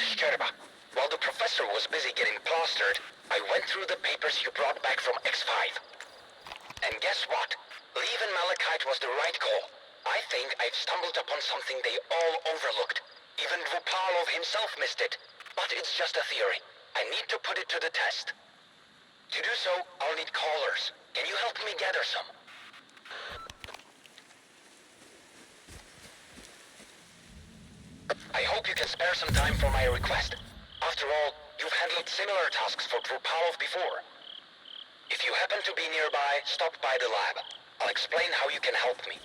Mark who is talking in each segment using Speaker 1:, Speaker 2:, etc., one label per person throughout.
Speaker 1: Szczerba. While the professor was busy getting plastered, I went through the papers you brought back from X5. And guess what? Leaving Malachite was the right call. I think I've stumbled upon something they all overlooked. Even Vupalov himself missed it. But it's just a theory. I need to put it to the test. To do so, I'll need callers. Can you help me gather some? I hope you can spare some time for my request. After all, you've handled similar tasks for Vupalov before. If you happen to be nearby, stop by the lab. I'll explain how you can help me.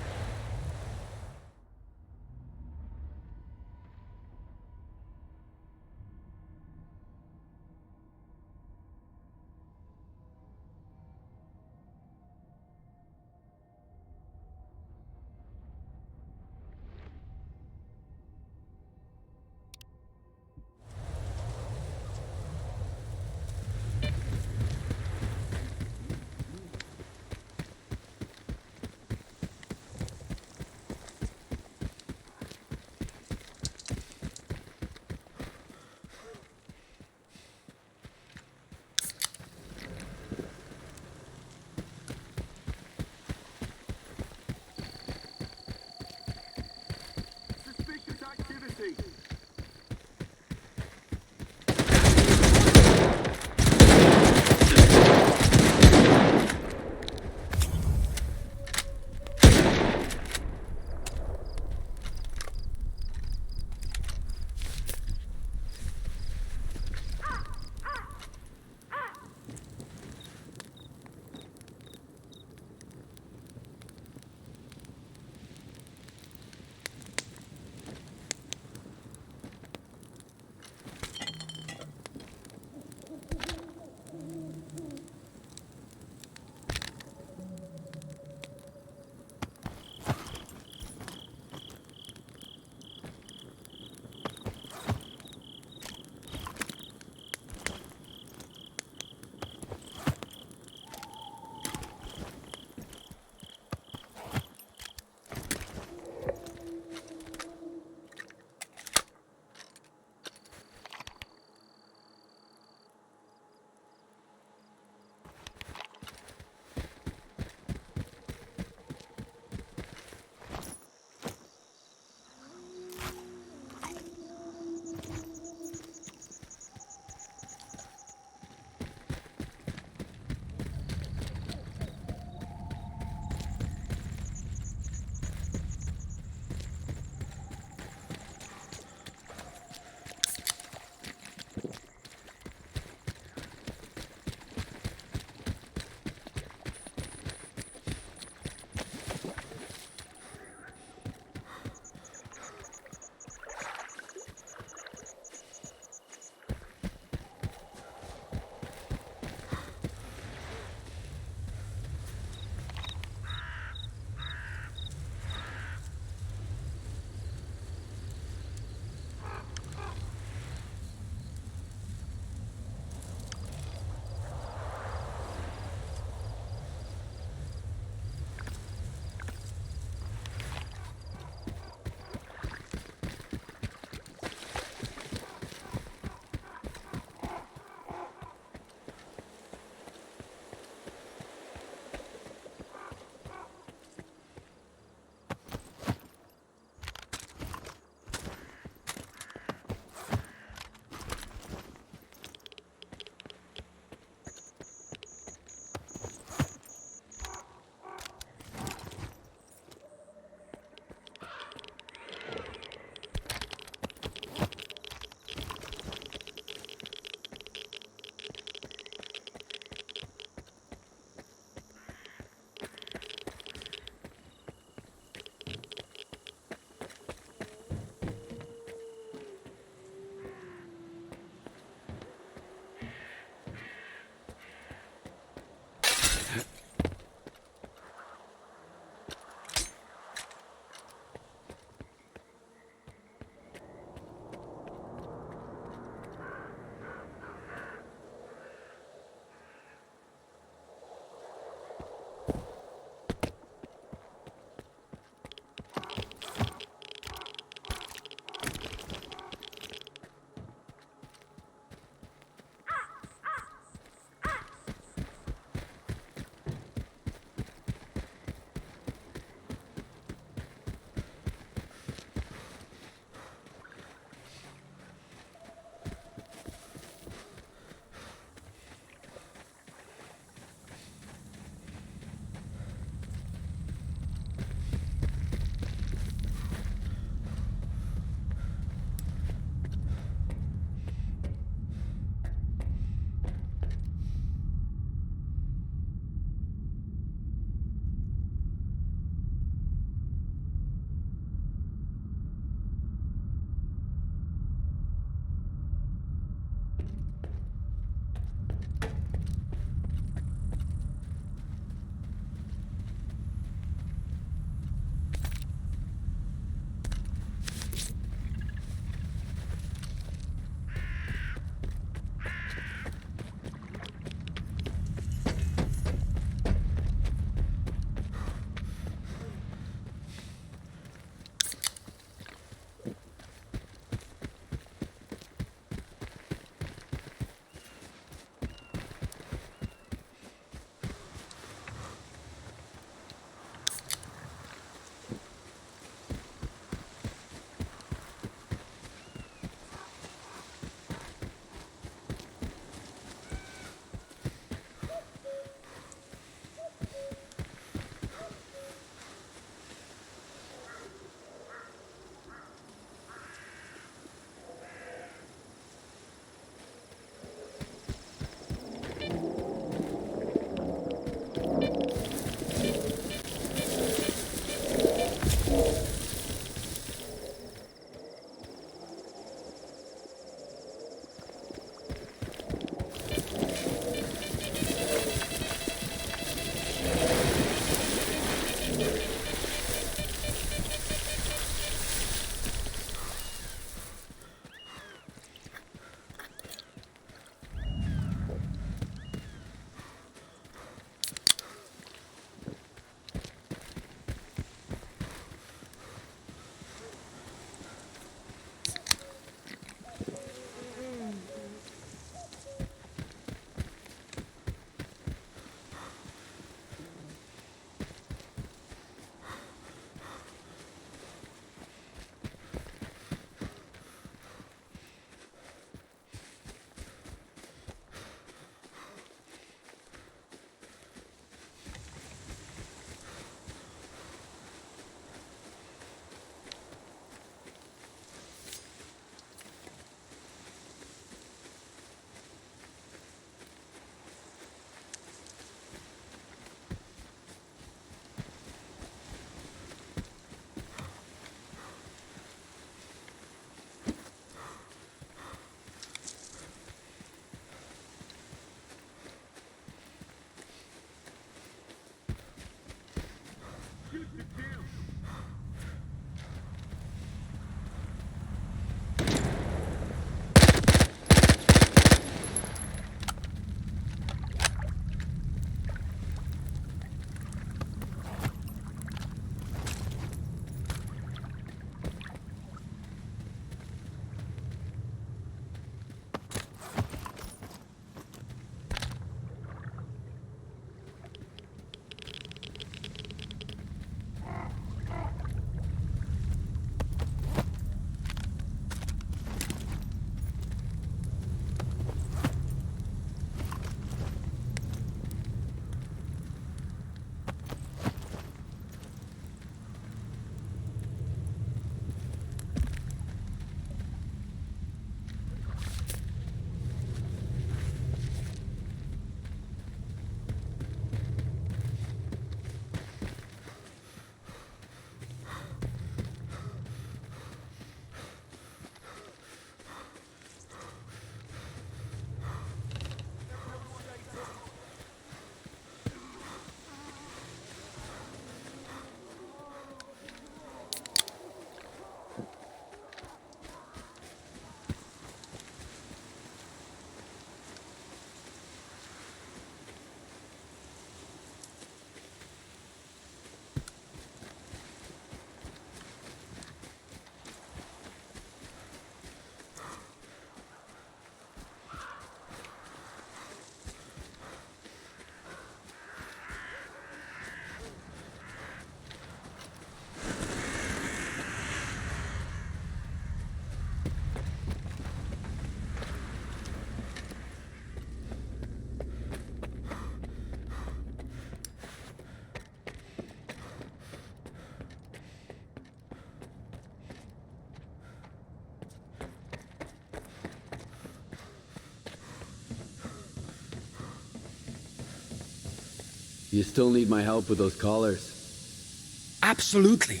Speaker 2: You still need my help with those collars?
Speaker 3: Absolutely.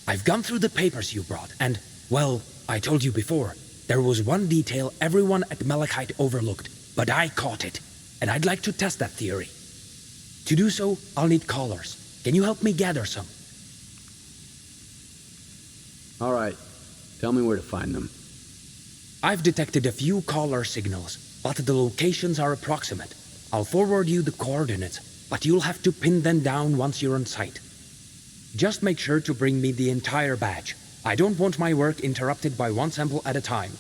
Speaker 3: I've gone through the papers you brought, and, well, I told you before, there was one detail everyone at Malachite overlooked, but I caught it, and I'd like to test that theory. To do so, I'll need collars. Can you help me gather some?
Speaker 2: All right. Tell me where to find them.
Speaker 3: I've detected a few collar signals, but the locations are approximate. I'll forward you the coordinates, but you'll have to pin them down once you're on site. Just make sure to bring me the entire batch. I don't want my work interrupted by one sample at a time.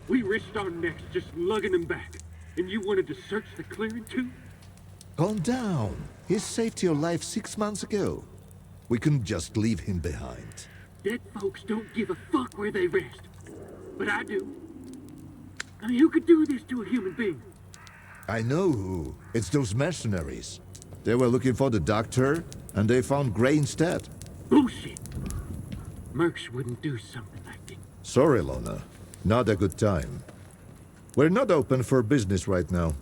Speaker 4: We risked our necks just lugging him back. And you wanted to search the clearing too?
Speaker 5: Calm down. He saved your life 6 months ago. We couldn't just leave him behind.
Speaker 4: Dead folks don't give a fuck where they rest. But I do. I mean, who could do this to a human being?
Speaker 5: I know who. It's those mercenaries. They were looking for the doctor, and they found Gray instead.
Speaker 4: Bullshit. Mercs wouldn't do something like this.
Speaker 5: Sorry, Lona. Not a good time. We're not open for business right now.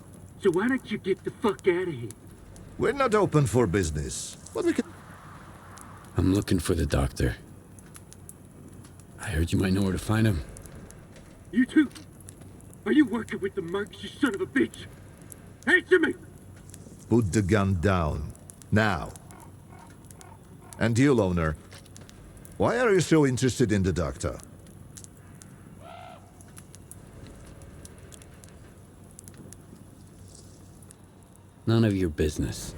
Speaker 4: So why don't you get the fuck out of here?
Speaker 5: We're not open for business. But we can...
Speaker 2: I'm looking for the doctor. I heard you might know where to find him.
Speaker 4: You too? Are you working with the mercs, you son of a bitch? Answer me!
Speaker 5: Put the gun down. Now. And you, Loner. Why are you so interested in the doctor?
Speaker 2: None of your business.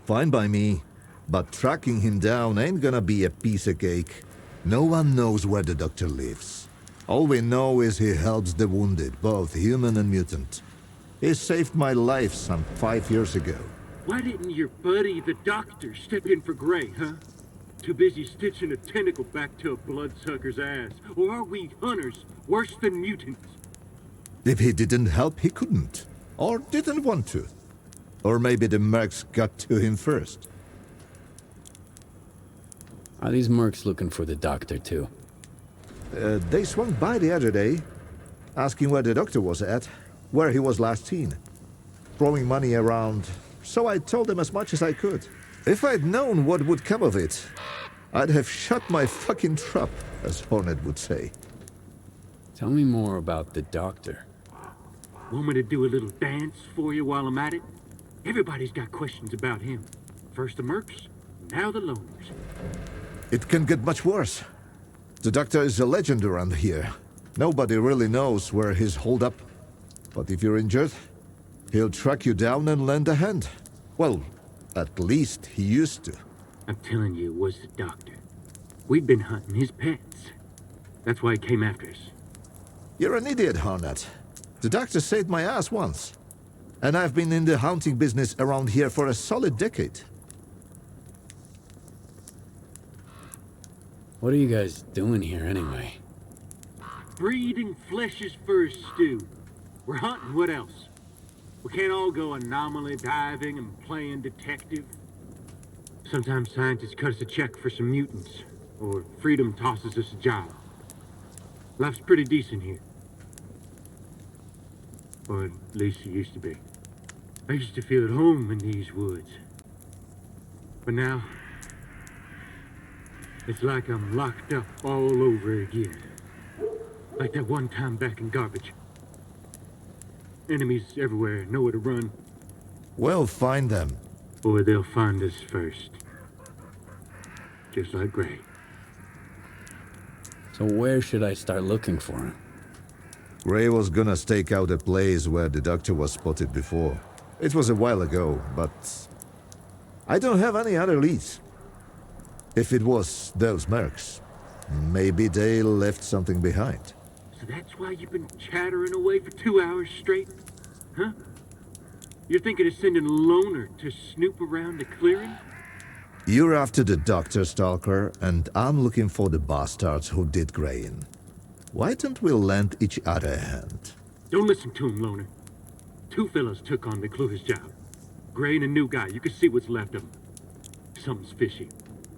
Speaker 5: Fine by me. But tracking him down ain't gonna be a piece of cake. No one knows where the doctor lives. All we know is he helps the wounded, both human and mutant. He saved my life some 5 years ago.
Speaker 4: Why didn't your buddy, the doctor, step in for Gray, huh? Too busy stitching a tentacle back to a bloodsucker's ass. Or are we hunters worse than mutants?
Speaker 5: If he didn't help, he couldn't. Or didn't want to. Or maybe the mercs got to him first.
Speaker 2: Are these mercs looking for the doctor, too?
Speaker 5: They swung by the other day, asking where the doctor was at, where he was last seen. Throwing money around, so I told them as much as I could. If I'd known what would come of it, I'd have shut my fucking trap, as Hornet would say.
Speaker 2: Tell me more about the doctor.
Speaker 4: Want me to do a little dance for you while I'm at it? Everybody's got questions about him. First the mercs, now the loners.
Speaker 5: It can get much worse. The doctor is a legend around here. Nobody really knows where he's holed up. But if you're injured, he'll track you down and lend a hand. Well, at least he used to.
Speaker 4: I'm telling you, it was the doctor. We'd been hunting his pets. That's why he came after us.
Speaker 5: You're an idiot, Hornet. The doctor saved my ass once. And I've been in the hunting business around here for a solid decade.
Speaker 2: What are you guys doing here, anyway?
Speaker 4: Breeding flesh's first stew. We're hunting, what else? We can't all go anomaly diving and playing detective. Sometimes scientists cut us a check for some mutants, or freedom tosses us a job. Life's pretty decent here. Or at least it used to be. I used to feel at home in these woods. But now, it's like I'm locked up all over again. Like that one time back in Garbage. Enemies everywhere, nowhere to run.
Speaker 5: Well, find them.
Speaker 4: Or they'll find us first. Just like Gray.
Speaker 2: So where should I start looking for him?
Speaker 5: Gray was gonna stake out a place where the doctor was spotted before. It was a while ago, but I don't have any other leads. If it was those mercs, maybe they left something behind.
Speaker 4: So that's why you've been chattering away for 2 hours straight? Huh? You're thinking of sending a loner to snoop around the clearing?
Speaker 5: You're after the doctor, Stalker, and I'm looking for the bastards who did Gray in. Why don't we lend each other a hand?
Speaker 4: Don't listen to him, loner. 2 fellas took on McClure's job. Gray and a new guy. You can see what's left of him. Something's fishy.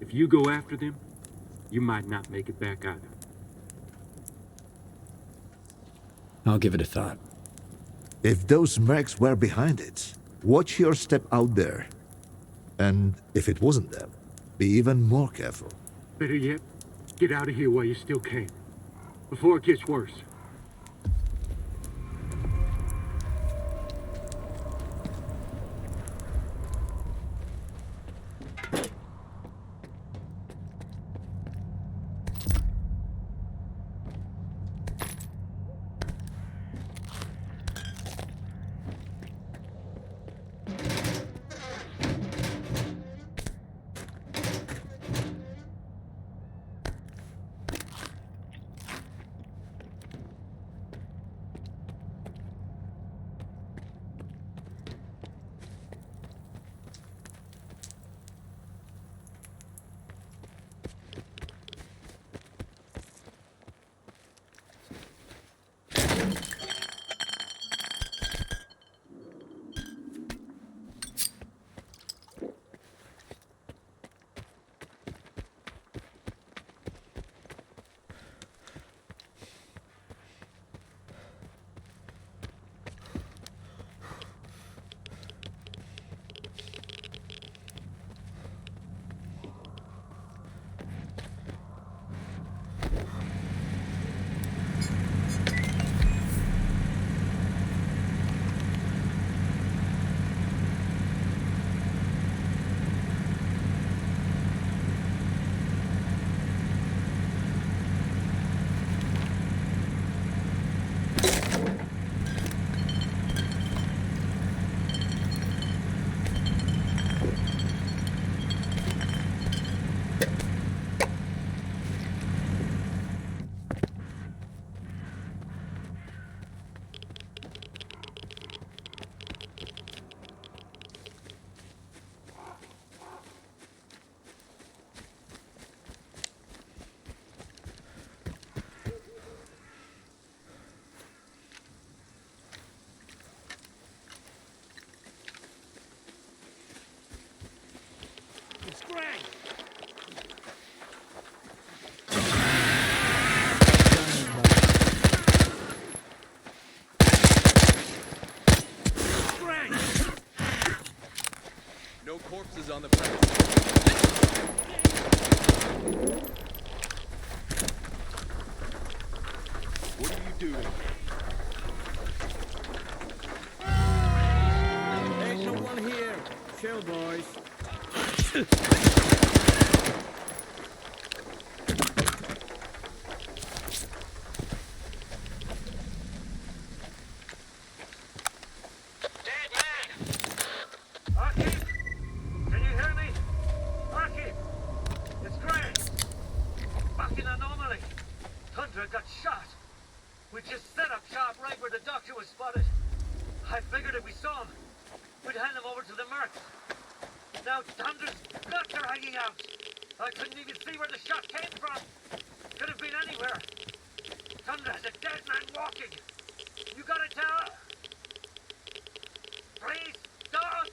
Speaker 4: If you go after them, you might not make it back either.
Speaker 2: I'll give it a thought.
Speaker 5: If those mercs were behind it, watch your step out there. And if it wasn't them, be even more careful.
Speaker 4: Better yet, get out of here while you still can. Before it gets worse.
Speaker 6: is on the premises. What are you doing?
Speaker 7: There's no one here. Chill, boys.
Speaker 4: Dead man! Archie? Can you hear me? Archie! It's Greg! Back in Anomaly. Tundra got shot. We just set up shop right where the doctor was spotted. I figured if we saw him, we'd hand him over to the Mercs. Now Tundra's guts are hanging out. I couldn't even see where the shot came from. Could have been anywhere. Tundra has a dead man walking. You gotta tell... Please, don't!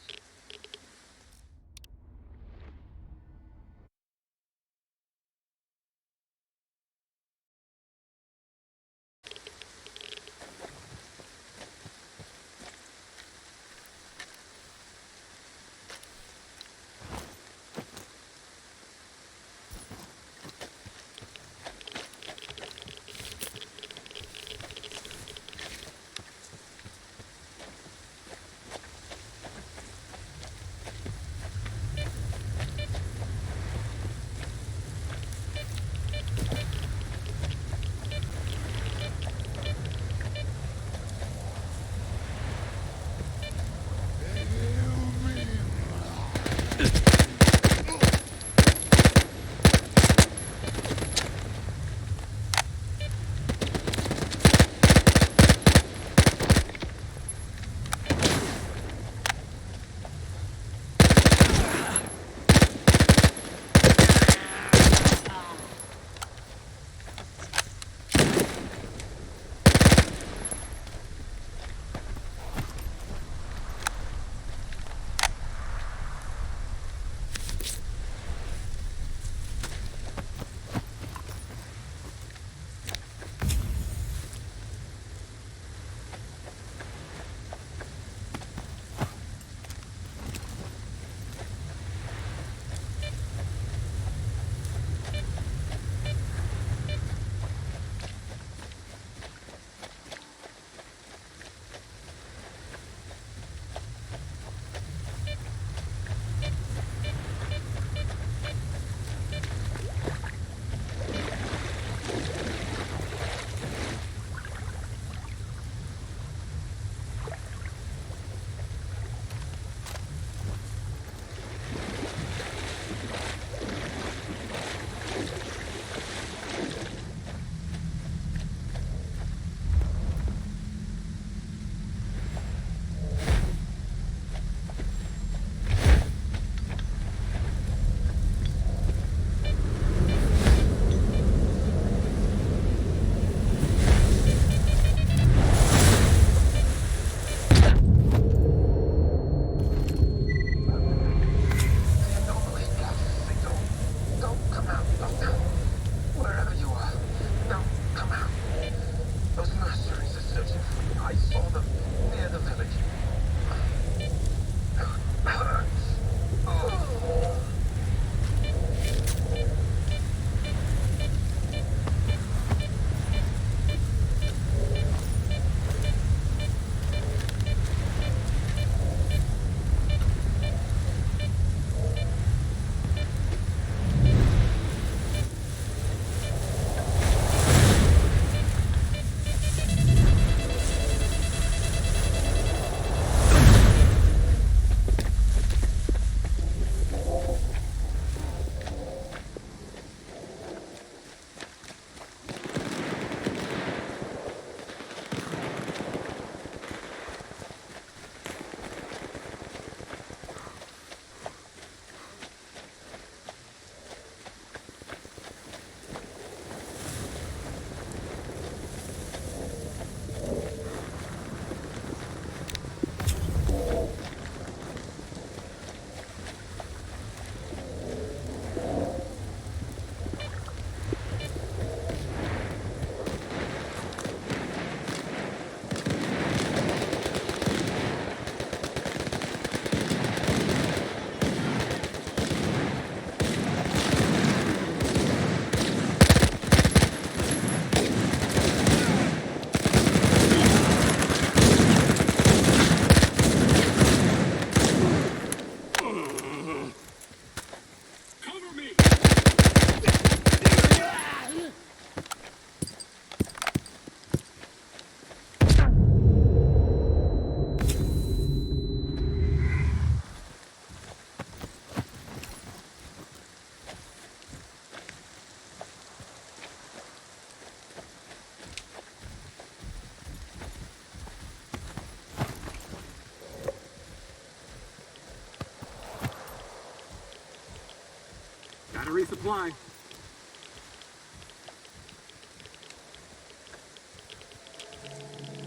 Speaker 4: supply.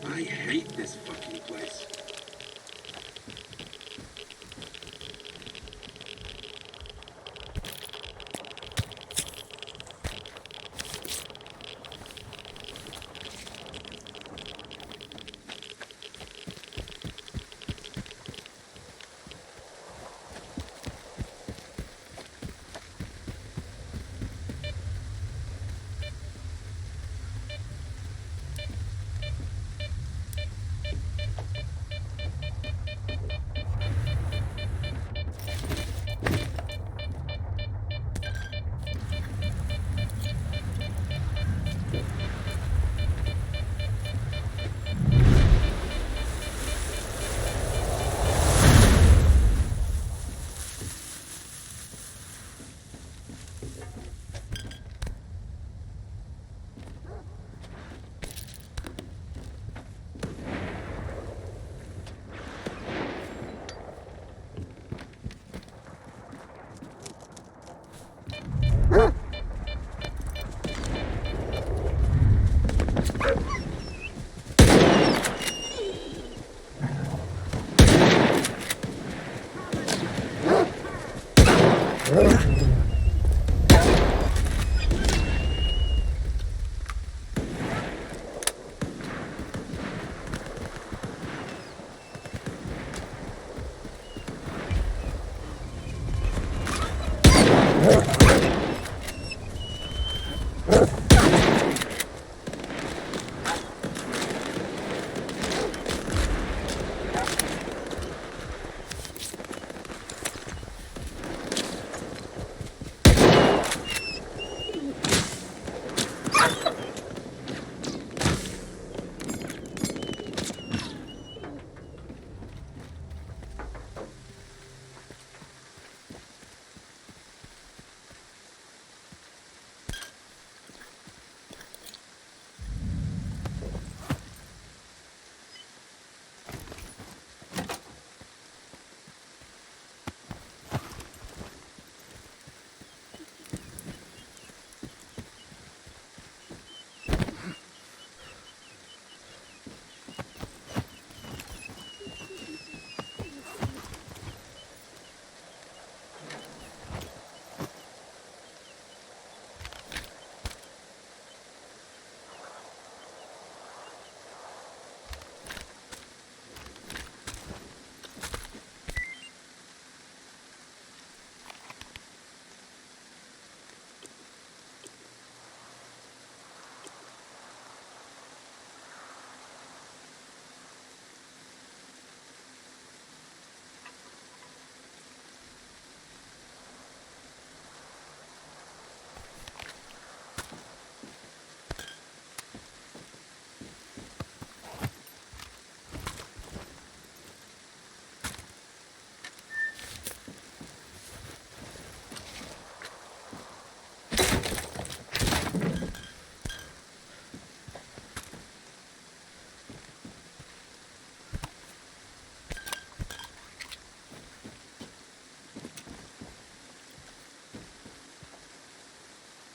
Speaker 6: I hate this fucking place.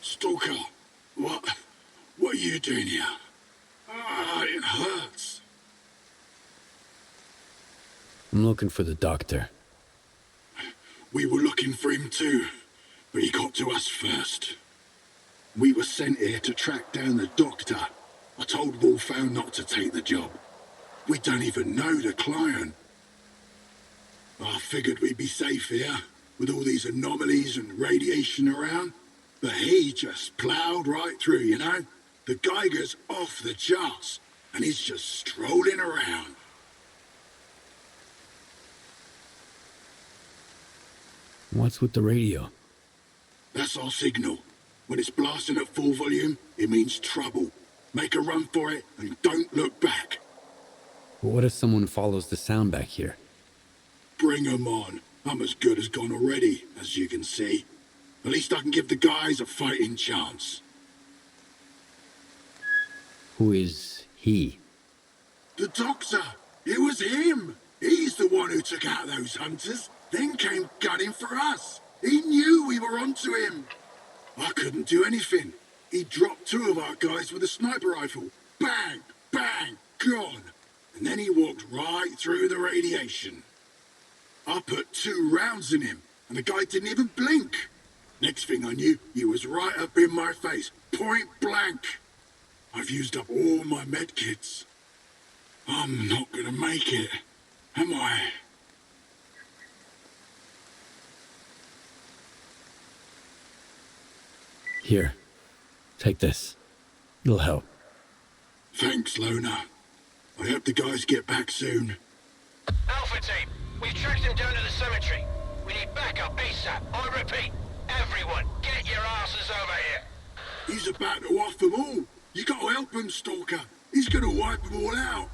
Speaker 8: Stalker, what are you doing here? Ah, it hurts.
Speaker 2: I'm looking for the doctor.
Speaker 8: We were looking for him too, but he got to us first. We were sent here to track down the doctor. I told Wolfhound not to take the job. We don't even know the client. I figured we'd be safe here, with all these anomalies and radiation around. But he just ploughed right through, you know? The Geiger's off the charts, and he's just strolling around.
Speaker 2: What's with the radio?
Speaker 8: That's our signal. When it's blasting at full volume, it means trouble. Make a run for it, and don't look back.
Speaker 2: But what if someone follows the sound back here?
Speaker 8: Bring 'em on. I'm as good as gone already, as you can see. At least I can give the guys a fighting chance.
Speaker 2: Who is he?
Speaker 8: The doctor! It was him! He's the one who took out those hunters, then came gunning for us. He knew we were onto him. I couldn't do anything. He dropped 2 of our guys with a sniper rifle. Bang, bang, gone. And then he walked right through the radiation. I put 2 rounds in him, and the guy didn't even blink. Next thing I knew, he was right up in my face, point blank. I've used up all my medkits. I'm not gonna make it, am I?
Speaker 2: Here, take this. It'll help.
Speaker 8: Thanks, Loner. I hope the guys get back soon.
Speaker 1: Alpha team, we've tracked him down to the cemetery. We need backup ASAP. I repeat, everyone, get your asses over here.
Speaker 8: He's about to off them all. You gotta help him, Stalker. He's gonna wipe them all out.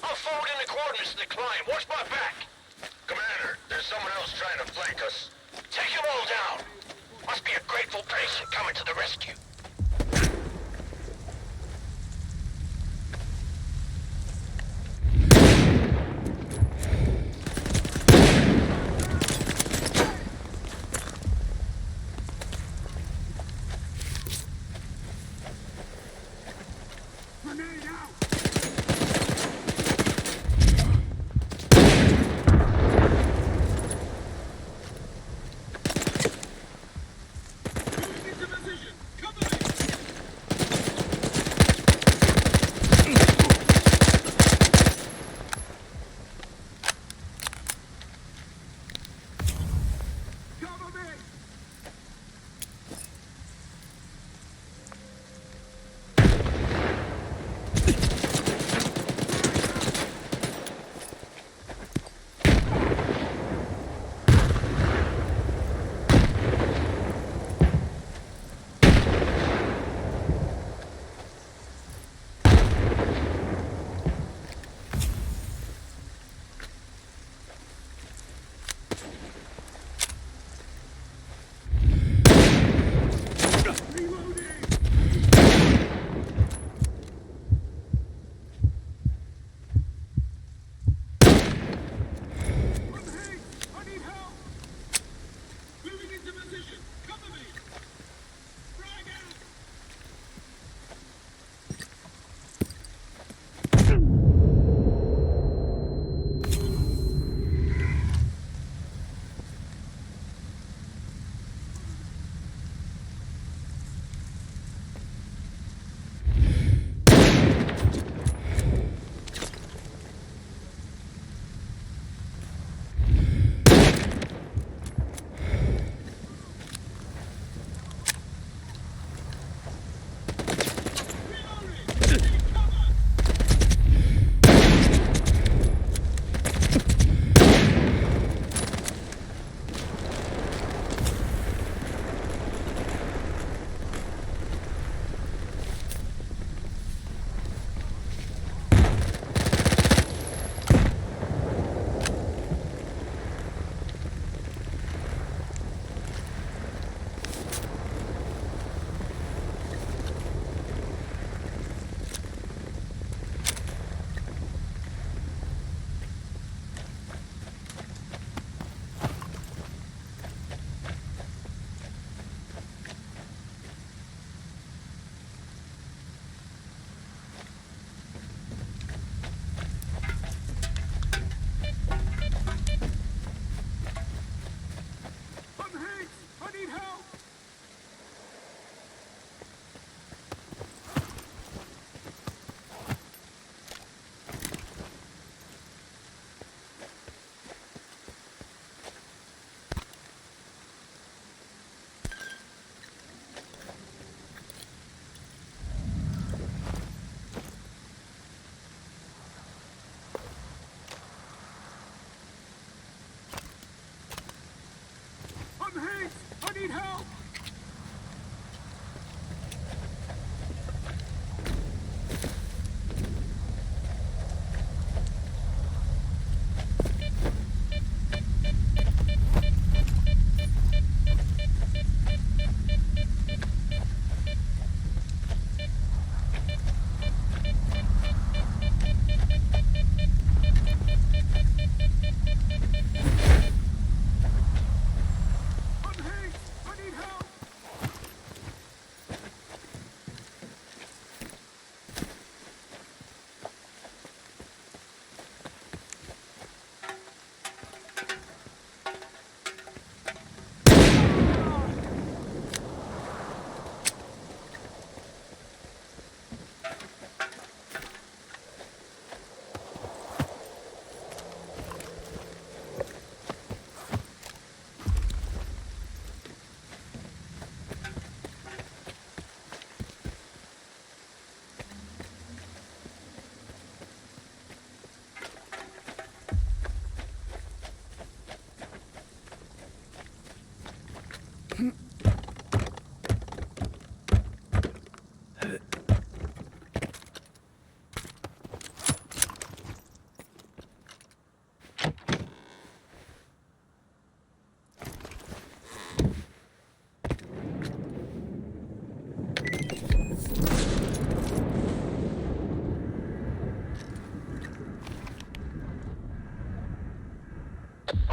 Speaker 1: I'll forward in the coordinates to the client. Watch my back. Commander, there's someone else trying to flank us. Take them all down. Must be a grateful patient coming to the rescue.
Speaker 8: Moving into position. Cover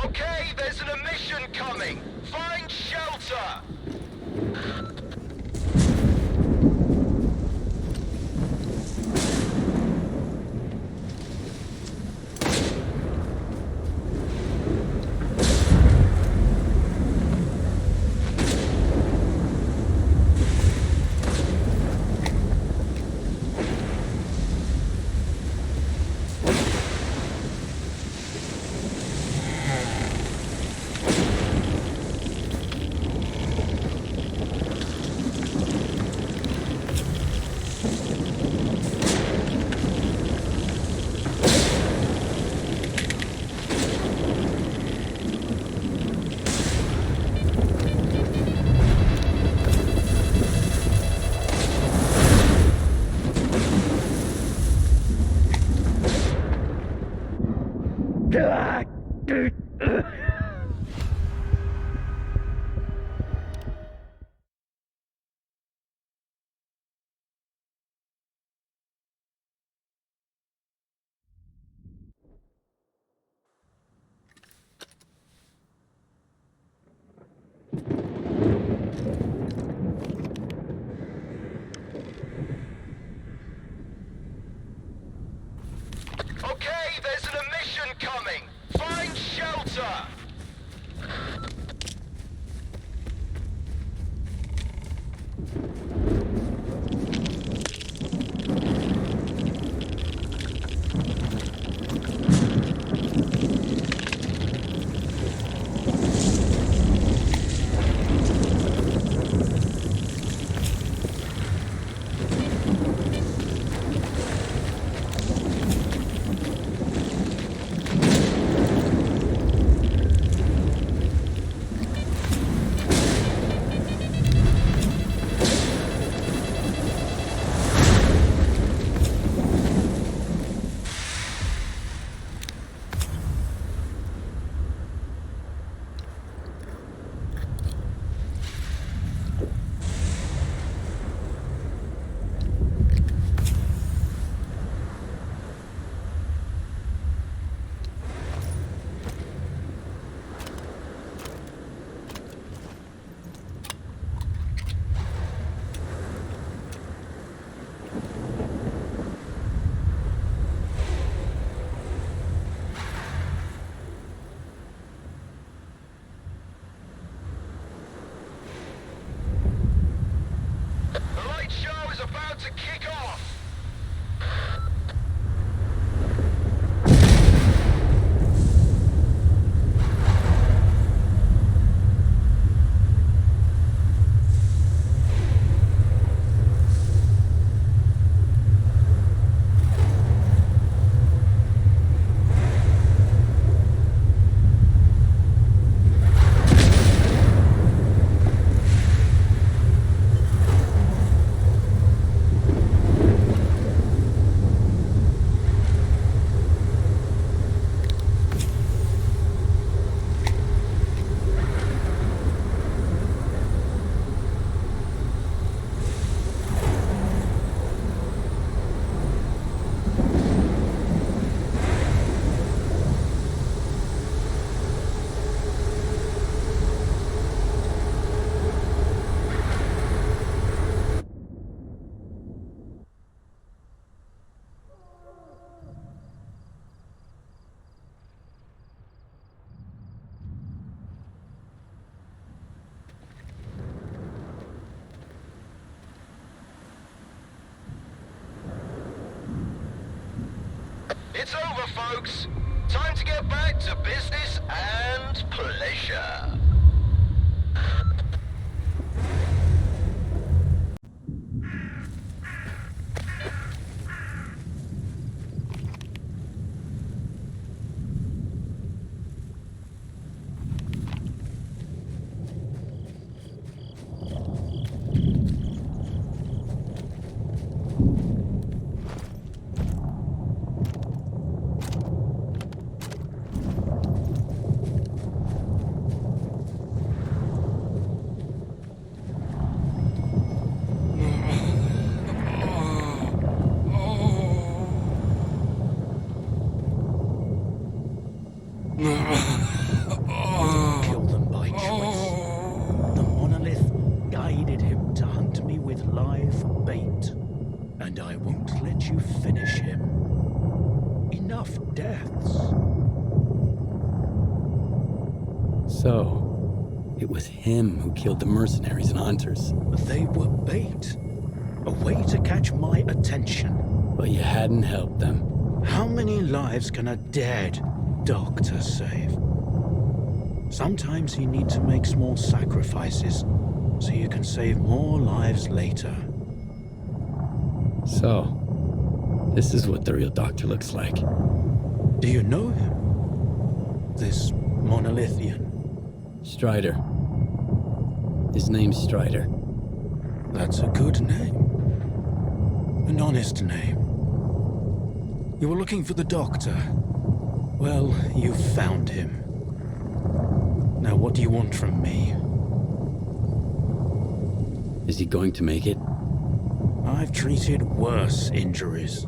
Speaker 1: Okay, there's an emission coming. Find shelter. Okay, there's an emission coming. Find shelter. The light show is about to kick off. It's over, folks. Time to get back to business and pleasure.
Speaker 9: and I won't let you finish him. Enough deaths.
Speaker 2: So, it was him who killed the mercenaries and hunters.
Speaker 9: They were bait. A way to catch my attention.
Speaker 2: But you hadn't helped them.
Speaker 9: How many lives can a dead doctor save? Sometimes you need to make small sacrifices so you can save more lives later.
Speaker 2: So, this is what the real doctor looks like.
Speaker 9: Do you know him? This monolithian?
Speaker 2: Strider. His name's Strider.
Speaker 9: That's a good name. An honest name. You were looking for the doctor. Well, you found him. Now what do you want from me?
Speaker 2: Is he going to make it?
Speaker 9: I've treated worse injuries.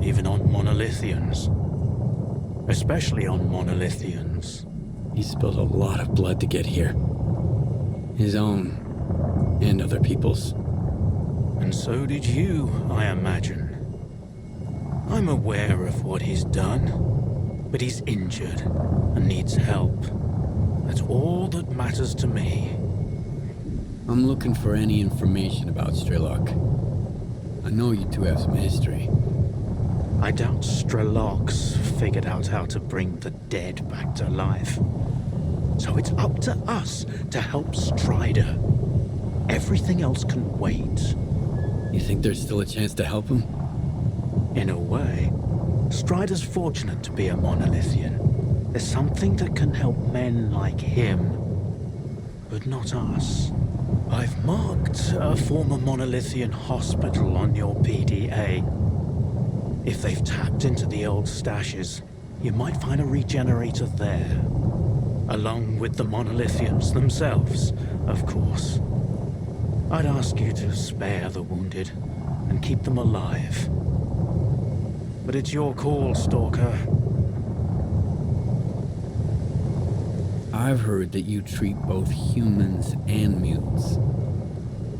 Speaker 9: Even on monolithians. Especially on monolithians.
Speaker 2: He spilled a lot of blood to get here. His own, and other people's.
Speaker 9: And so did you, I imagine. I'm aware of what he's done, but he's injured and needs help. That's all that matters to me.
Speaker 2: I'm looking for any information about Strelok. I know you two have some history.
Speaker 9: I doubt Strelok's figured out how to bring the dead back to life. So it's up to us to help Strider. Everything else can wait.
Speaker 2: You think there's still a chance to help him?
Speaker 9: In a way, Strider's fortunate to be a monolithian. There's something that can help men like him, but not us. I've marked a former monolithian hospital on your PDA. If they've tapped into the old stashes, you might find a regenerator there. Along with the monolithians themselves, of course. I'd ask you to spare the wounded and keep them alive. But it's your call, Stalker.
Speaker 2: I've heard that you treat both humans and mutants.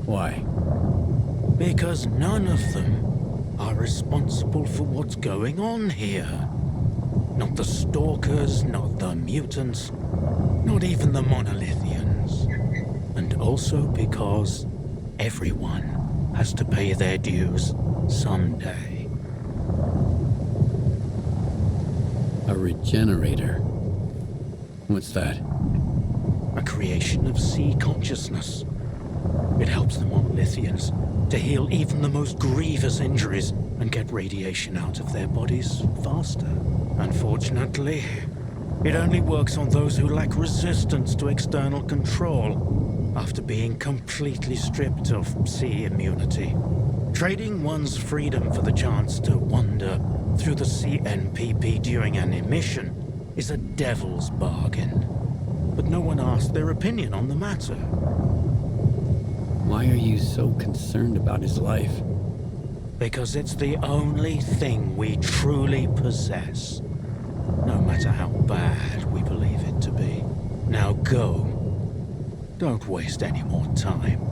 Speaker 2: Why?
Speaker 9: Because none of them are responsible for what's going on here. Not the Stalkers, not the mutants, not even the monolithians. And also because everyone has to pay their dues someday.
Speaker 2: A regenerator? What's that?
Speaker 9: A creation of sea consciousness. It helps the monolithians to heal even the most grievous injuries and get radiation out of their bodies faster. Unfortunately, it only works on those who lack resistance to external control after being completely stripped of sea immunity. Trading one's freedom for the chance to wander through the CNPP during an emission is a devil's bargain. But no one asked their opinion on the matter.
Speaker 2: Why are you so concerned about his life?
Speaker 9: Because it's the only thing we truly possess. No matter how bad we believe it to be. Now go. Don't waste any more time.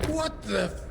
Speaker 10: What the f-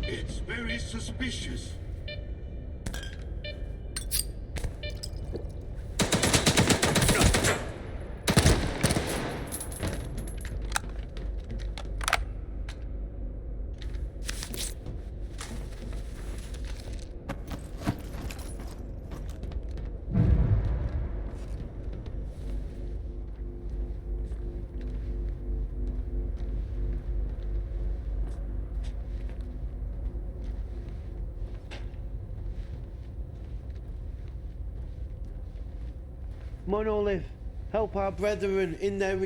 Speaker 8: It's very suspicious.
Speaker 11: Monolith, help our brethren in their...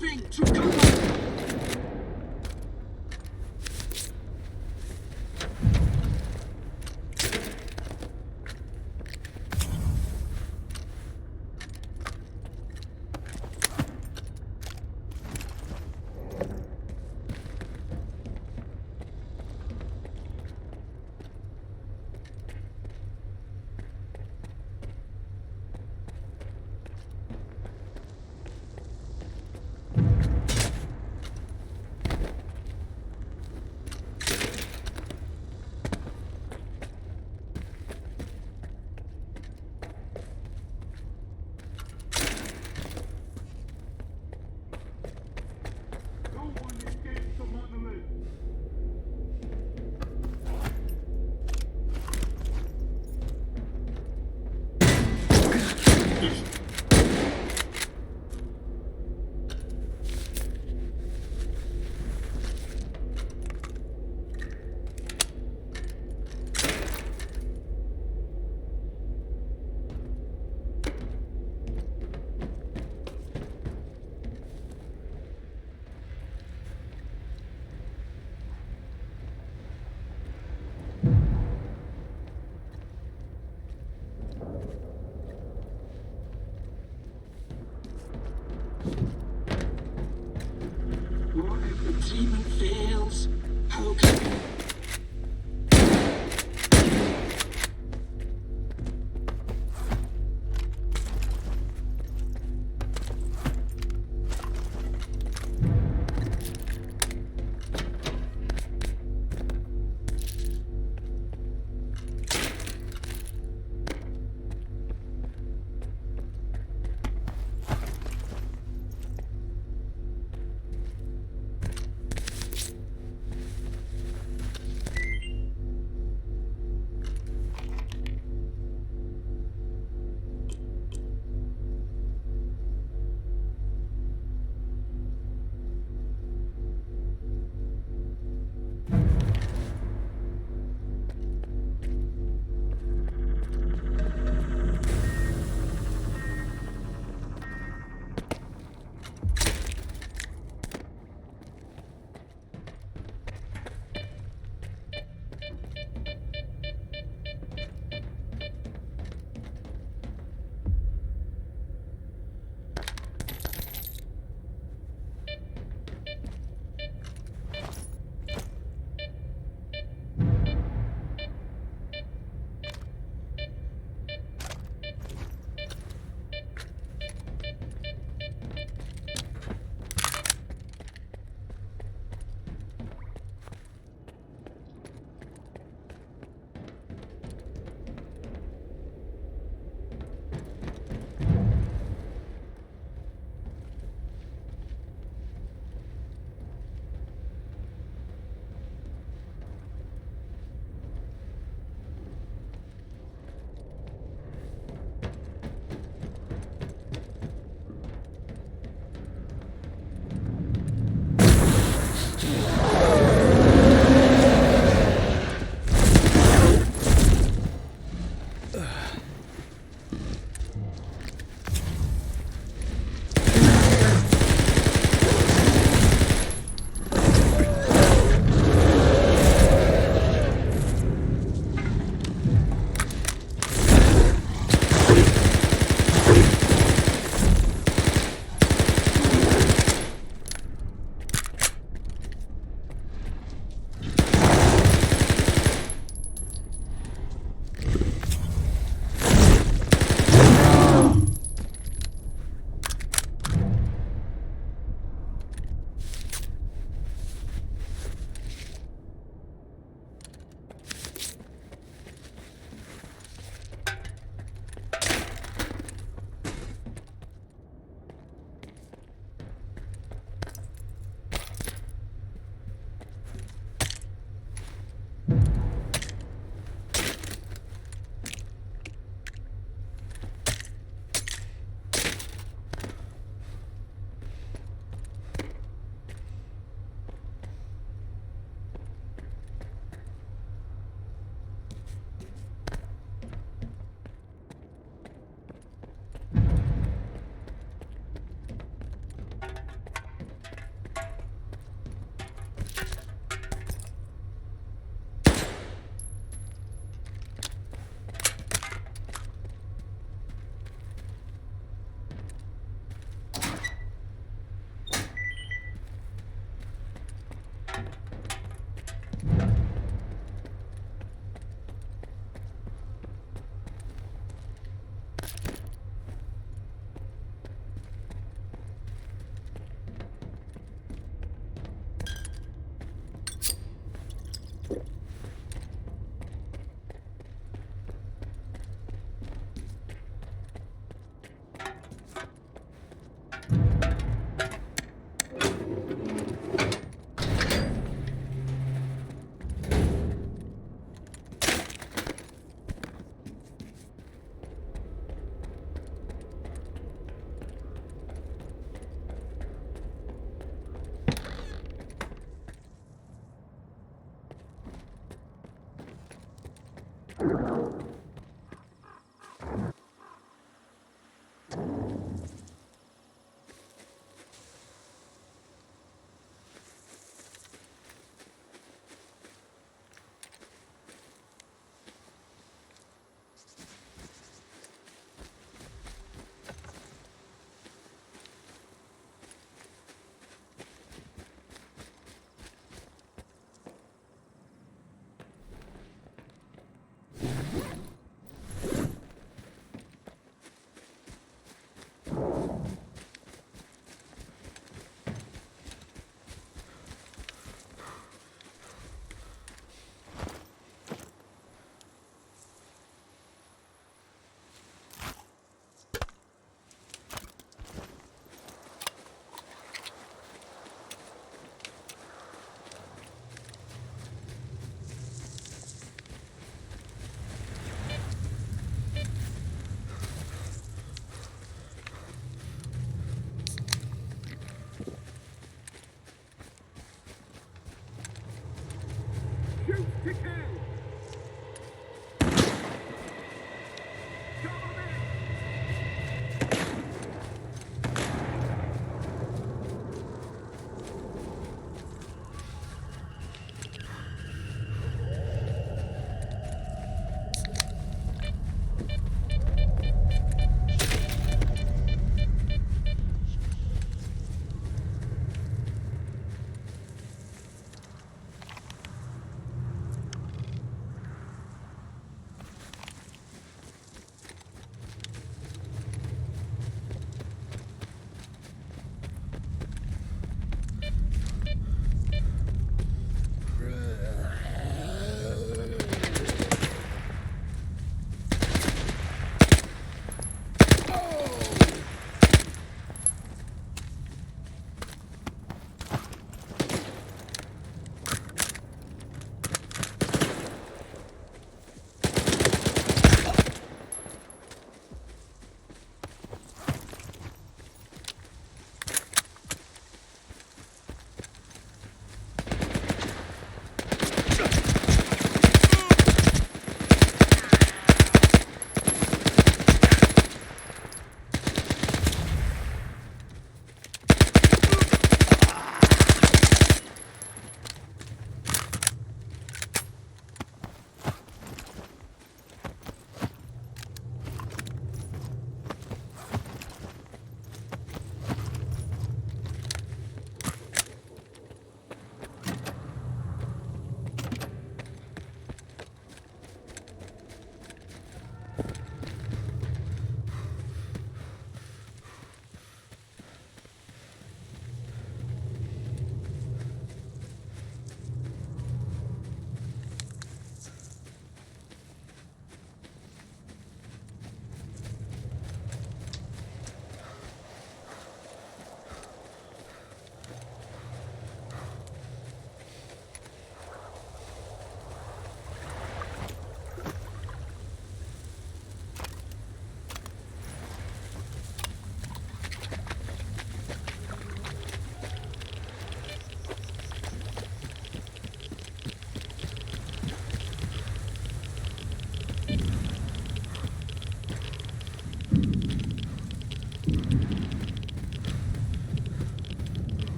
Speaker 8: Moving to cover! What if the treatment fails? How can...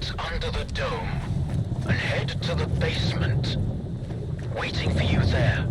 Speaker 1: out under the dome and head to the basement. Waiting for you there.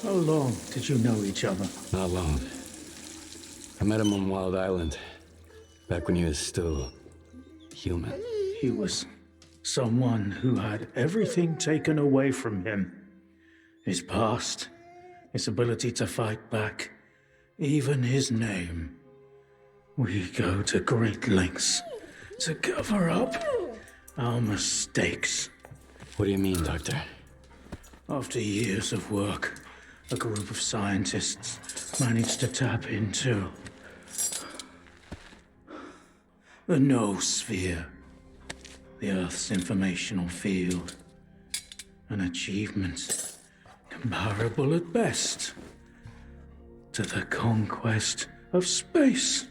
Speaker 9: How long did you know each other?
Speaker 2: Not long. I met him on Wild Island, back when he was still human.
Speaker 9: He was someone who had everything taken away from him. His past, his ability to fight back, even his name. We go to great lengths to cover up our mistakes.
Speaker 2: What do you mean, Doctor?
Speaker 9: After years of work, a group of scientists managed to tap into the noosphere, the Earth's informational field. An achievement comparable at best to the conquest of space.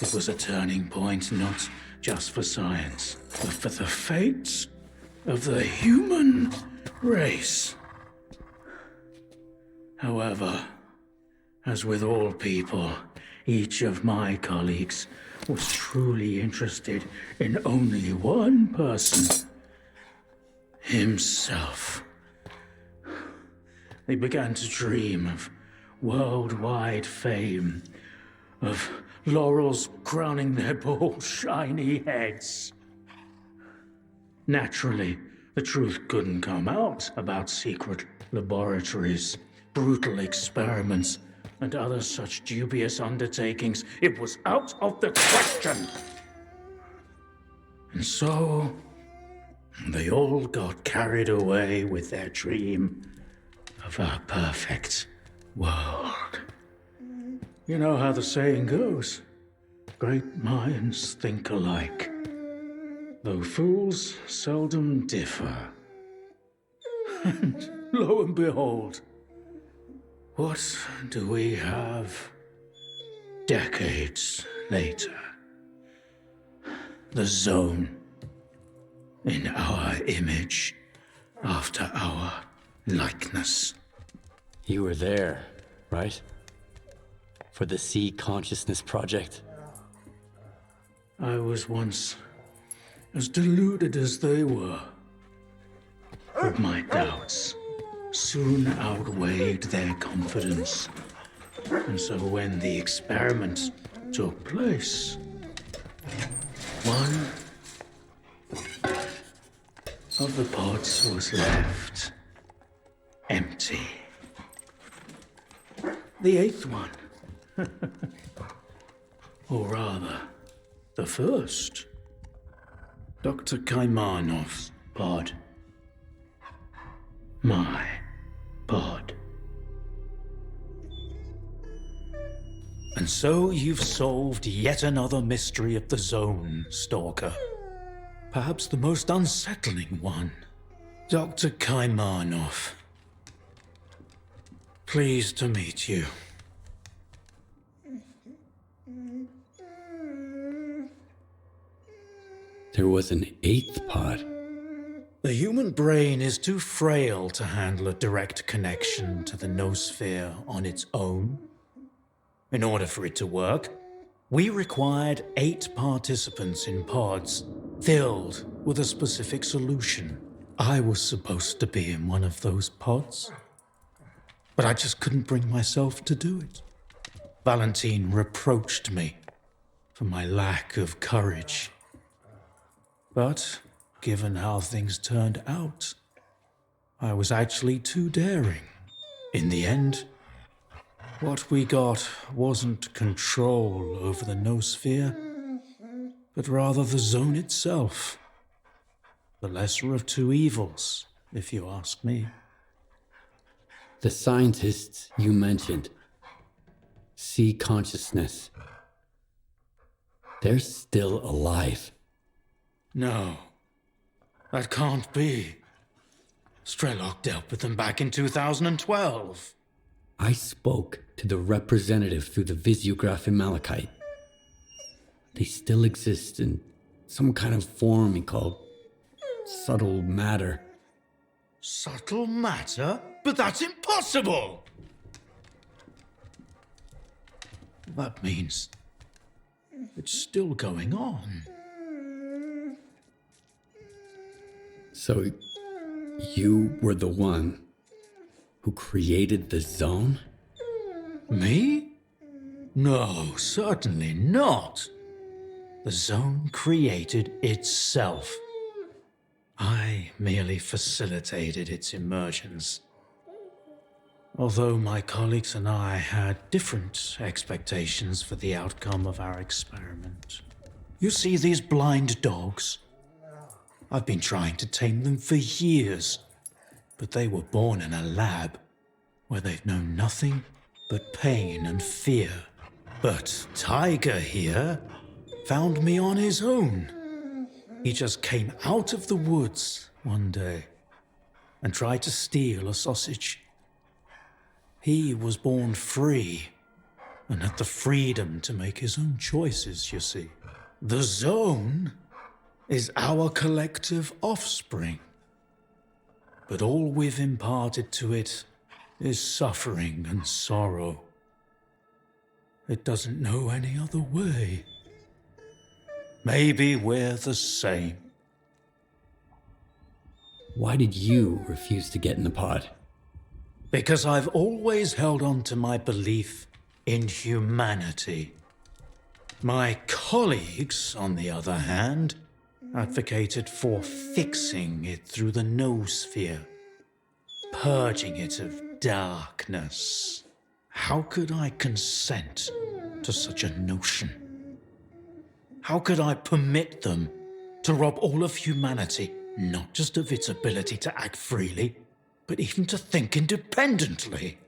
Speaker 9: It was a turning point not just for science, but for the fates of the human race. However, as with all people, each of my colleagues was truly interested in only one person: himself. They began to dream of worldwide fame, of laurels crowning their bald, shiny heads. Naturally, the truth couldn't come out about secret laboratories, brutal experiments, and other such dubious undertakings. It was out of the question. And so, they all got carried away with their dream of a perfect world. You know how the saying goes, great minds think alike, though fools seldom differ. And lo and behold, what do we have decades later? The Zone, in our image, after our likeness.
Speaker 2: You were there, right? For the Sea Consciousness Project?
Speaker 9: I was once as deluded as they were, but my doubts soon outweighed their confidence. And so when the experiment took place, one of the pods was left empty. The eighth one, or rather, the first, Dr. Kaimanov's pod. My pod. And so you've solved yet another mystery of the zone, Stalker. Perhaps the most unsettling one. Dr. Kaimanov. Pleased to meet you.
Speaker 2: There was an eighth pod.
Speaker 9: The human brain is too frail to handle a direct connection to the noosphere on its own. In order for it to work, we required 8 participants in pods, filled with a specific solution. I was supposed to be in one of those pods, but I just couldn't bring myself to do it. Valentine reproached me for my lack of courage. But given how things turned out, I was actually too daring. In the end, what we got wasn't control over the noosphere, but rather the zone itself. The lesser of two evils, if you ask me.
Speaker 2: The scientists you mentioned see consciousness. They're still alive.
Speaker 9: No, that can't be. Strelok dealt with them back in 2012.
Speaker 2: I spoke to the representative through the visiograph in Malachite. They still exist in some kind of form he called subtle matter.
Speaker 9: Subtle matter? But that's impossible! That means it's still going on.
Speaker 2: So you were the one who created the zone?
Speaker 9: Me? No, certainly not. The zone created itself. I merely facilitated its emergence. Although my colleagues and I had different expectations for the outcome of our experiment. You see these blind dogs? I've been trying to tame them for years, but they were born in a lab where they've known nothing but pain and fear. But Tiger here found me on his own. He just came out of the woods one day and tried to steal a sausage. He was born free and had the freedom to make his own choices, you see. The zone is our collective offspring. But all we've imparted to it is suffering and sorrow. It doesn't know any other way. Maybe we're the same.
Speaker 2: Why did you refuse to get in the pod?
Speaker 9: Because I've always held on to my belief in humanity. My colleagues, on the other hand, advocated for fixing it through the noosphere, purging it of darkness. How could I consent to such a notion? How could I permit them to rob all of humanity, not just of its ability to act freely, but even to think independently?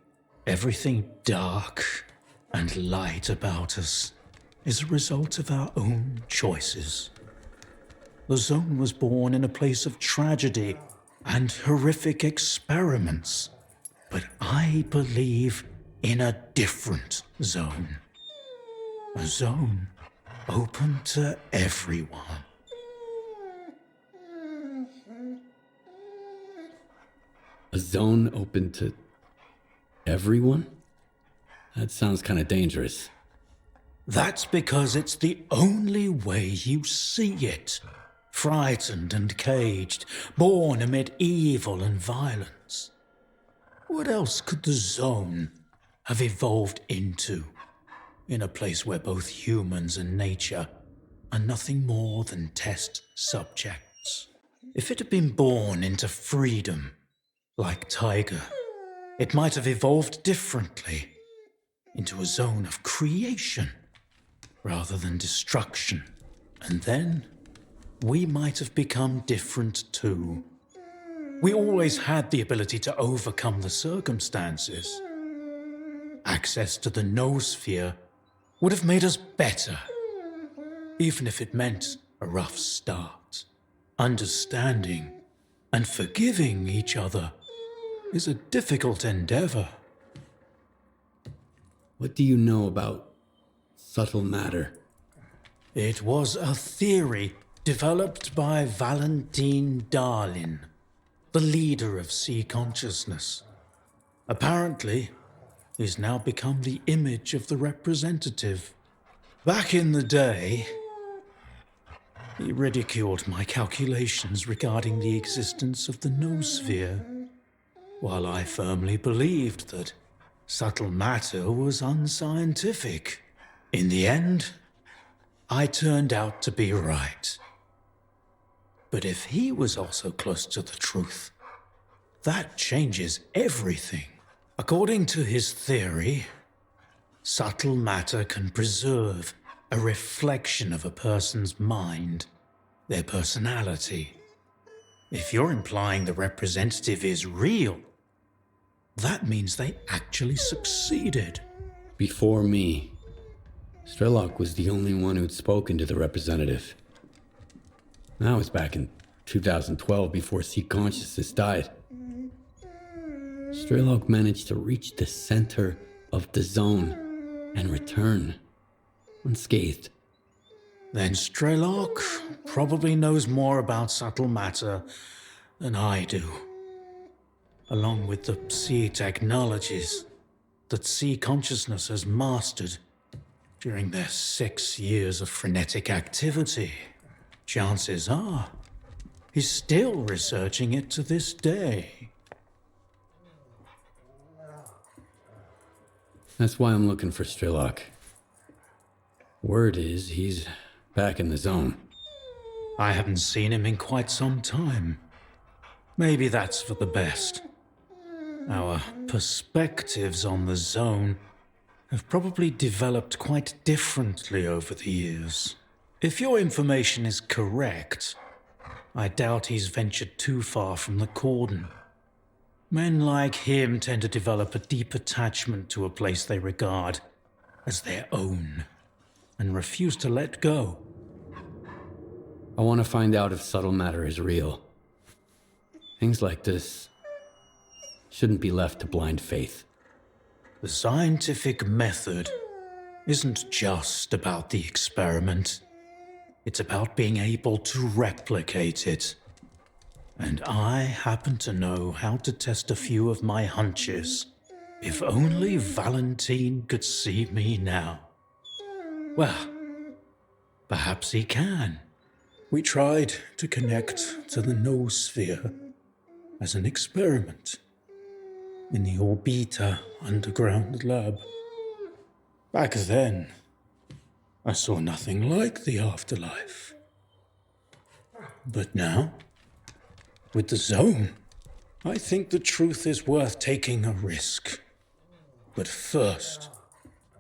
Speaker 9: Everything dark and light about us is a result of our own choices. The zone was born in a place of tragedy and horrific experiments, but I believe in a different zone. A zone open to everyone.
Speaker 2: A zone open to everyone? That sounds kind of dangerous.
Speaker 9: That's because it's the only way you see it. Frightened and caged, born amid evil and violence. What else could the zone have evolved into, in a place where both humans and nature are nothing more than test subjects. If it had been born into freedom, like Tiger, it might have evolved differently, into a zone of creation rather than destruction. And then we might have become different too. We always had the ability to overcome the circumstances. Access to the noosphere would have made us better, even if it meant a rough start. Understanding and forgiving each other is a difficult endeavor.
Speaker 2: What do you know about subtle matter?
Speaker 9: It was a theory developed by Valentine Darlin, the leader of sea consciousness. Apparently, he's now become the image of the representative. Back in the day, he ridiculed my calculations regarding the existence of the noosphere, while I firmly believed that subtle matter was unscientific. In the end, I turned out to be right. But if he was also close to the truth, that changes everything. According to his theory, subtle matter can preserve a reflection of a person's mind, their personality. If you're implying the representative is real, that means they actually succeeded.
Speaker 2: Before me, Strelok was the only one who'd spoken to the representative. That was back in 2012 before Sea Consciousness died. Strelok managed to reach the center of the zone and return unscathed.
Speaker 9: Then Strelok probably knows more about subtle matter than I do, along with the sea technologies that Sea Consciousness has mastered during their 6 years of frenetic activity. Chances are, he's still researching it to this day.
Speaker 2: That's why I'm looking for Strelok. Word is he's back in the zone.
Speaker 9: I haven't seen him in quite some time. Maybe that's for the best. Our perspectives on the zone have probably developed quite differently over the years. If your information is correct, I doubt he's ventured too far from the cordon. Men like him tend to develop a deep attachment to a place they regard as their own and refuse to let go.
Speaker 2: I want to find out if subtle matter is real. Things like this shouldn't be left to blind faith.
Speaker 9: The scientific method isn't just about the experiment. It's about being able to replicate it. And I happen to know how to test a few of my hunches. If only Valentine could see me now. Well, perhaps he can. We tried to connect to the noosphere as an experiment in the Orbita underground lab. Back then, I saw nothing like the afterlife. But now, with the zone, I think the truth is worth taking a risk. But first,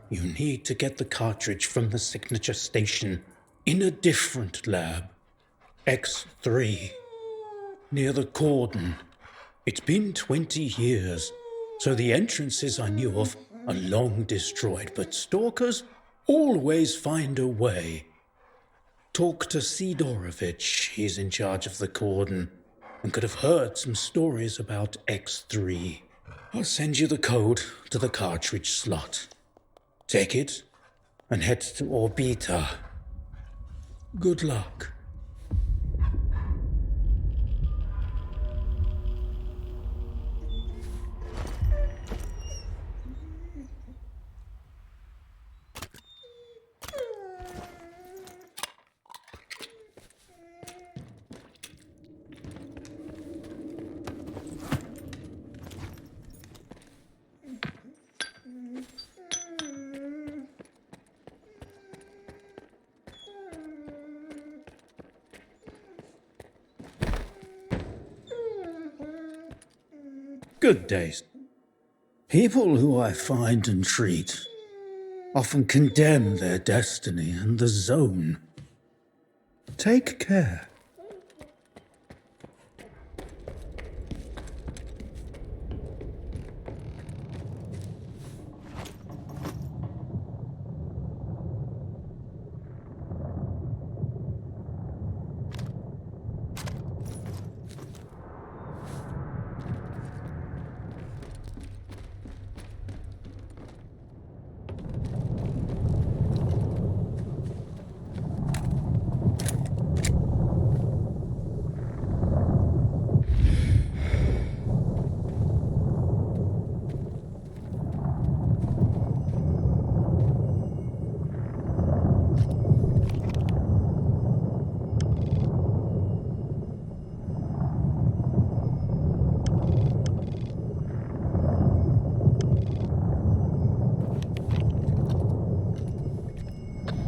Speaker 9: you need to get the cartridge from the signature station in a different lab, X3, near the cordon. It's been 20 years, so the entrances I knew of are long destroyed, but stalkers always find a way. Talk to Sidorovich, he's in charge of the cordon, and could have heard some stories about X3. I'll send you the code to the cartridge slot. Take it and head to Orbita. Good luck. good days. People who I find and treat often condemn their destiny and the zone. Take care.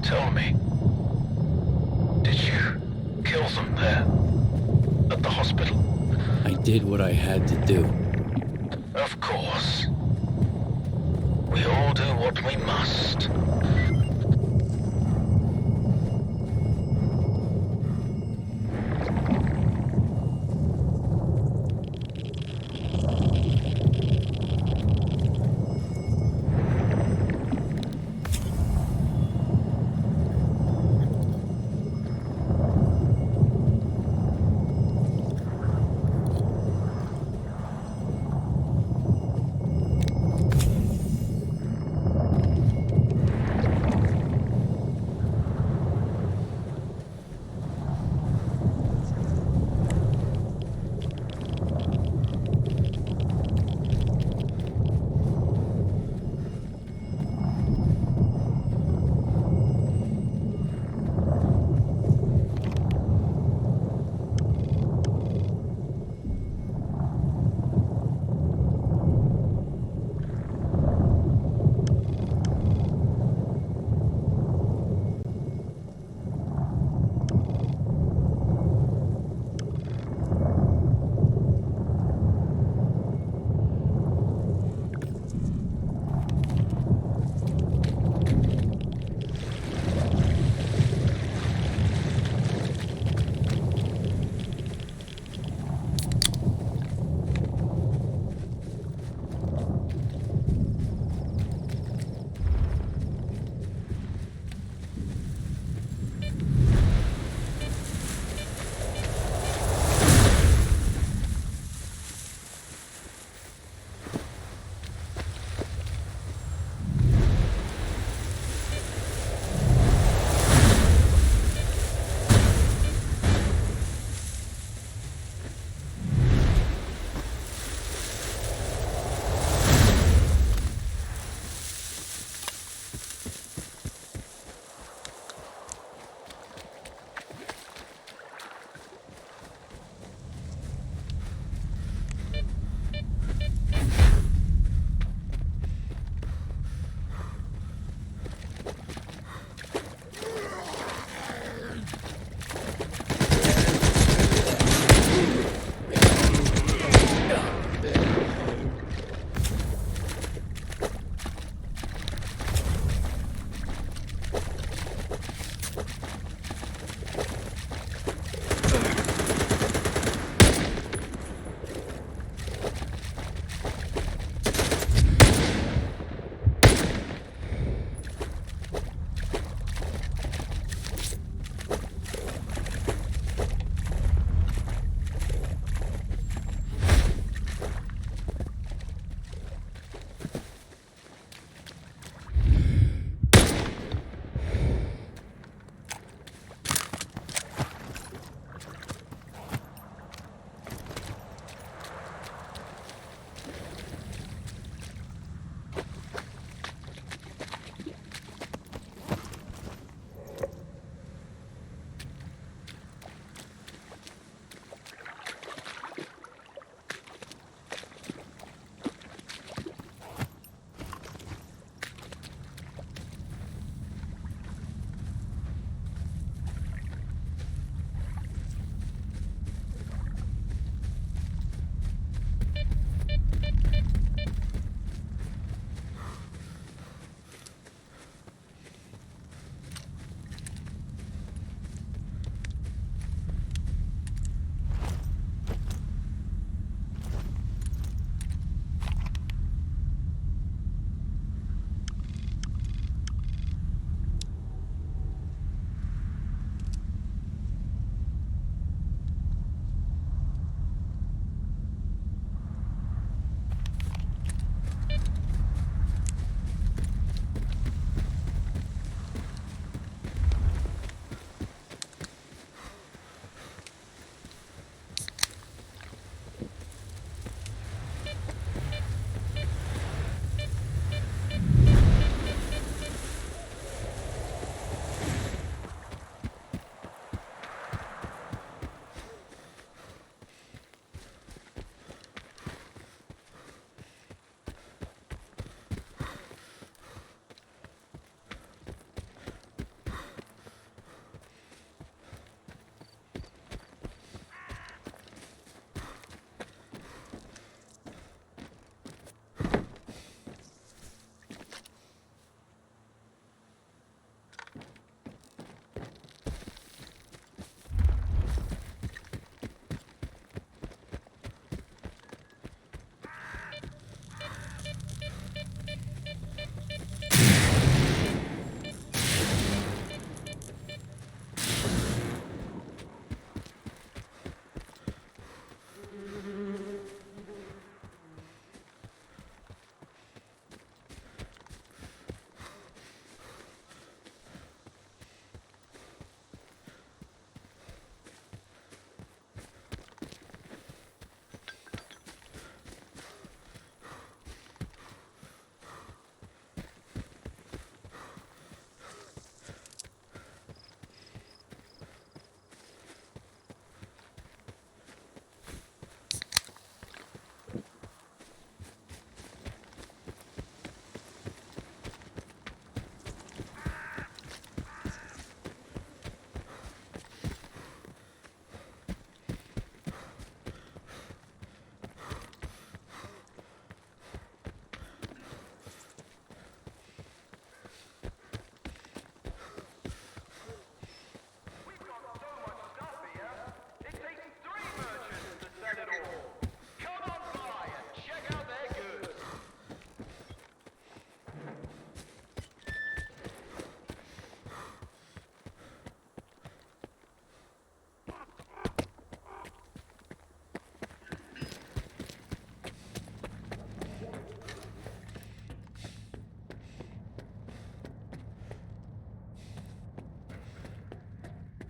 Speaker 1: Tell me, did you kill them there? At the hospital?
Speaker 2: I did what I had to do.
Speaker 1: Of course. We all do what we must.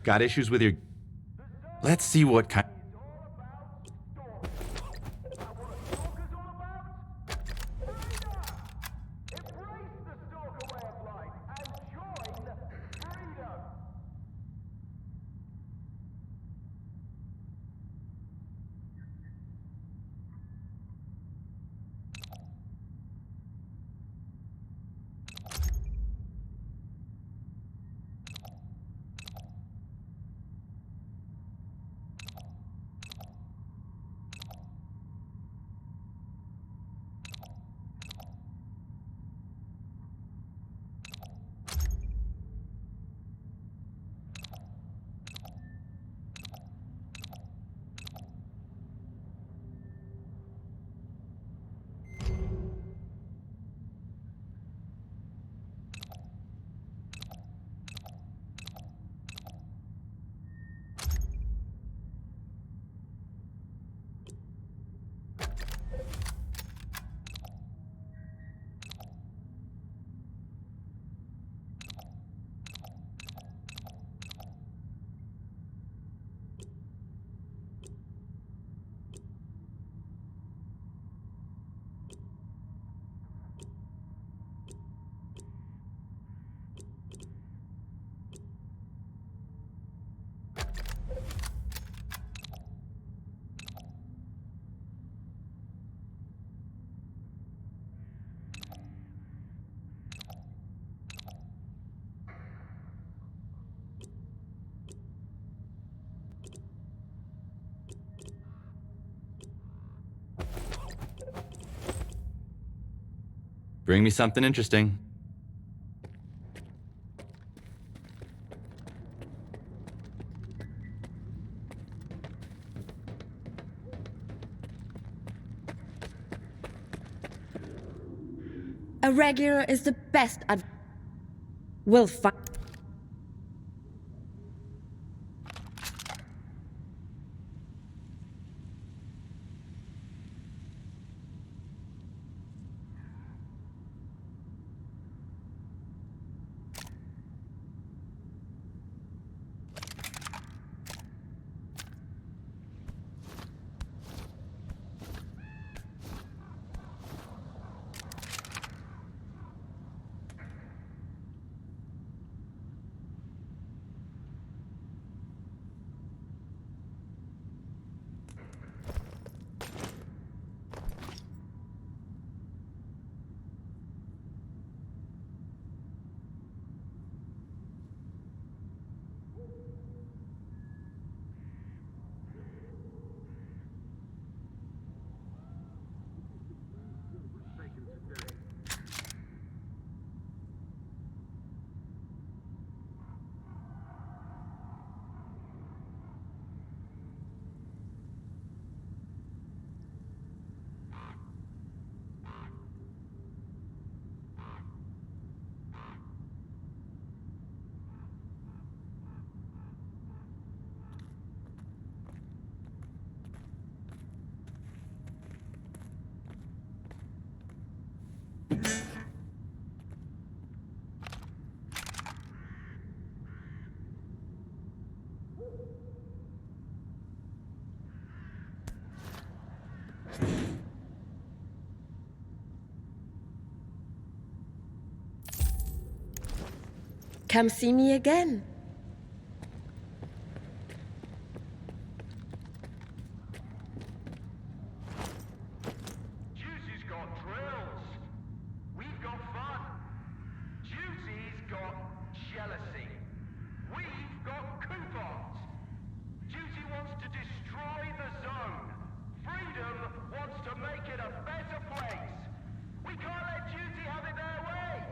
Speaker 12: Got issues with your... Let's see what kind... Bring me something interesting.
Speaker 13: A regular is the best We'll find... Come see me again.
Speaker 14: Juicy's got drills. We've got fun. Juicy's got jealousy. We've got coupons. Juicy wants to destroy the zone. Freedom wants to make it a better place. We can't let Juicy have it their way.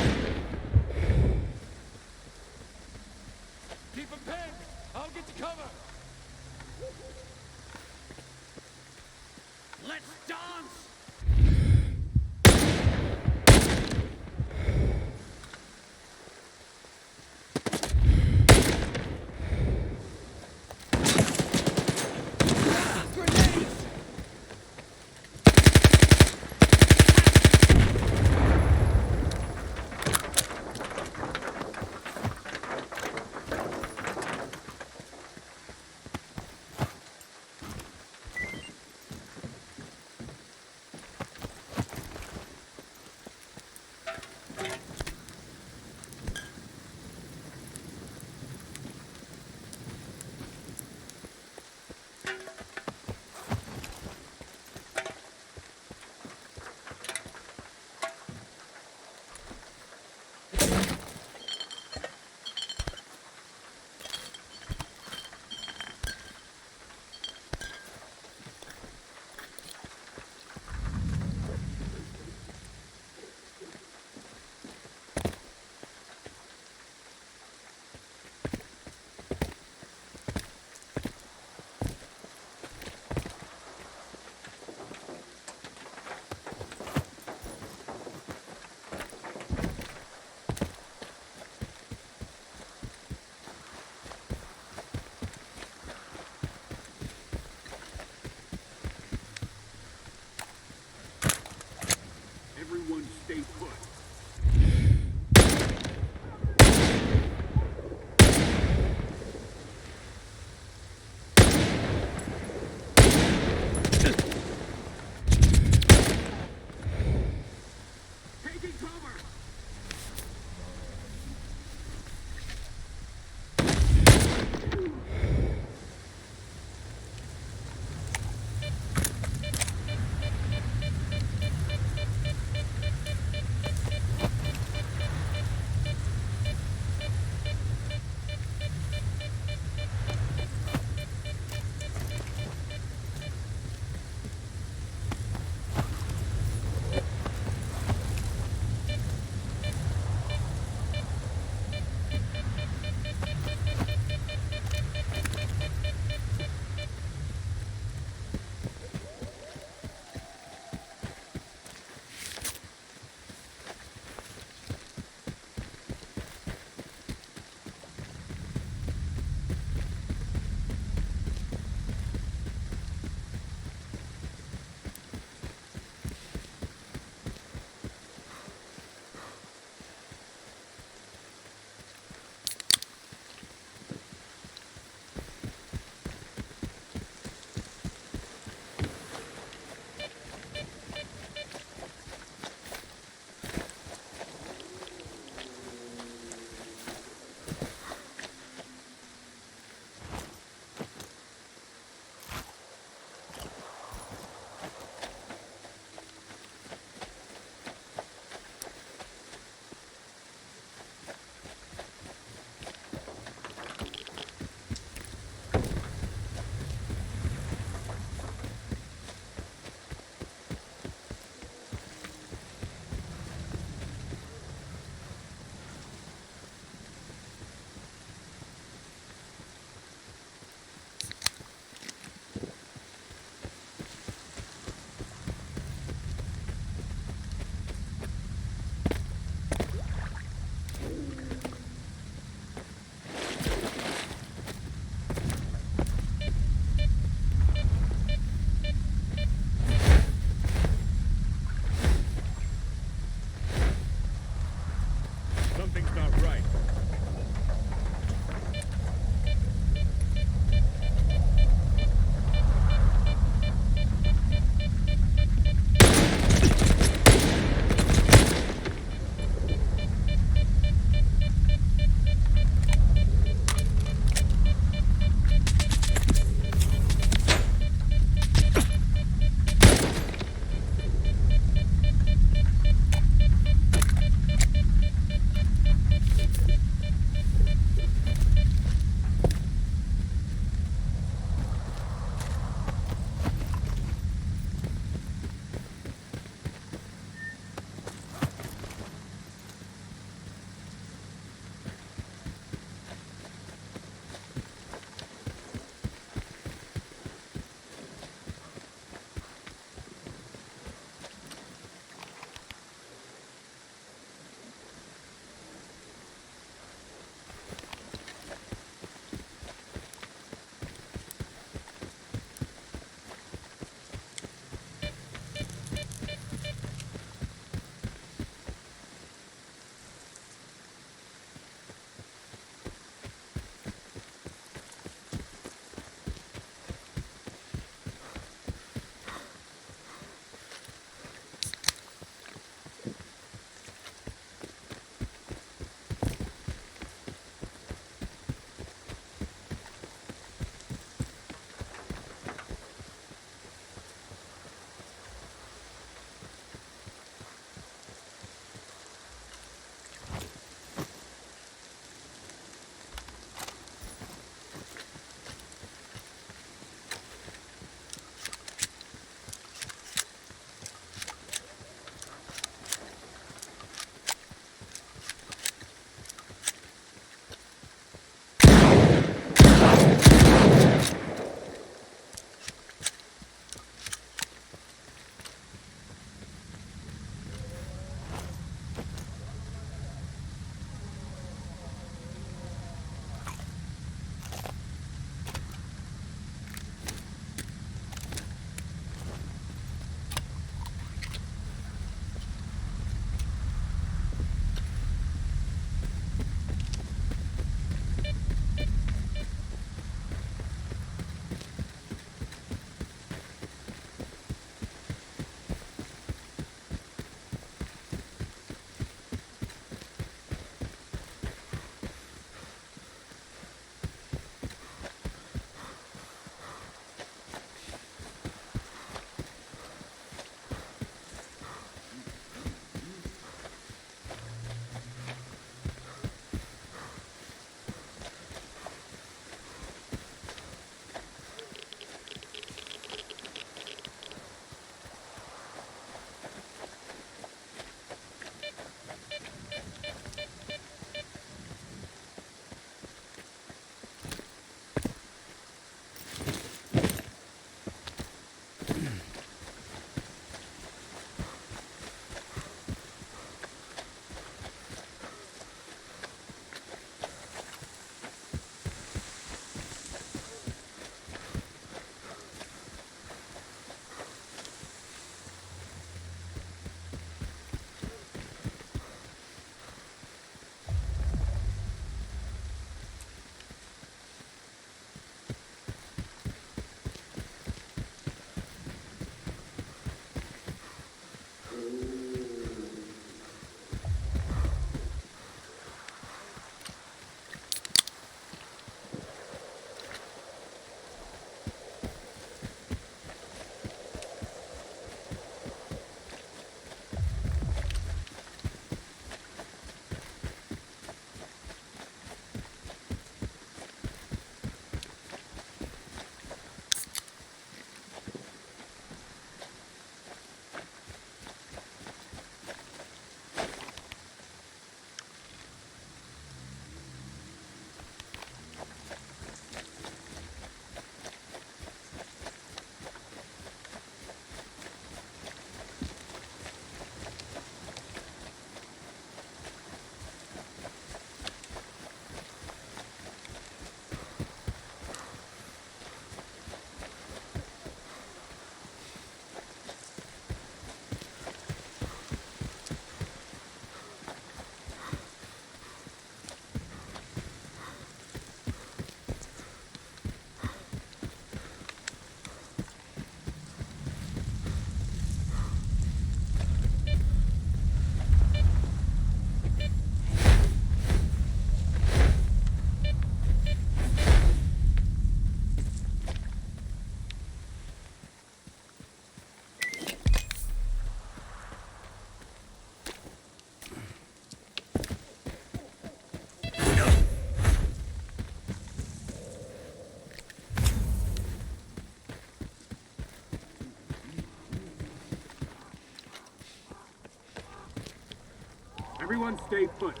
Speaker 4: Everyone stay put.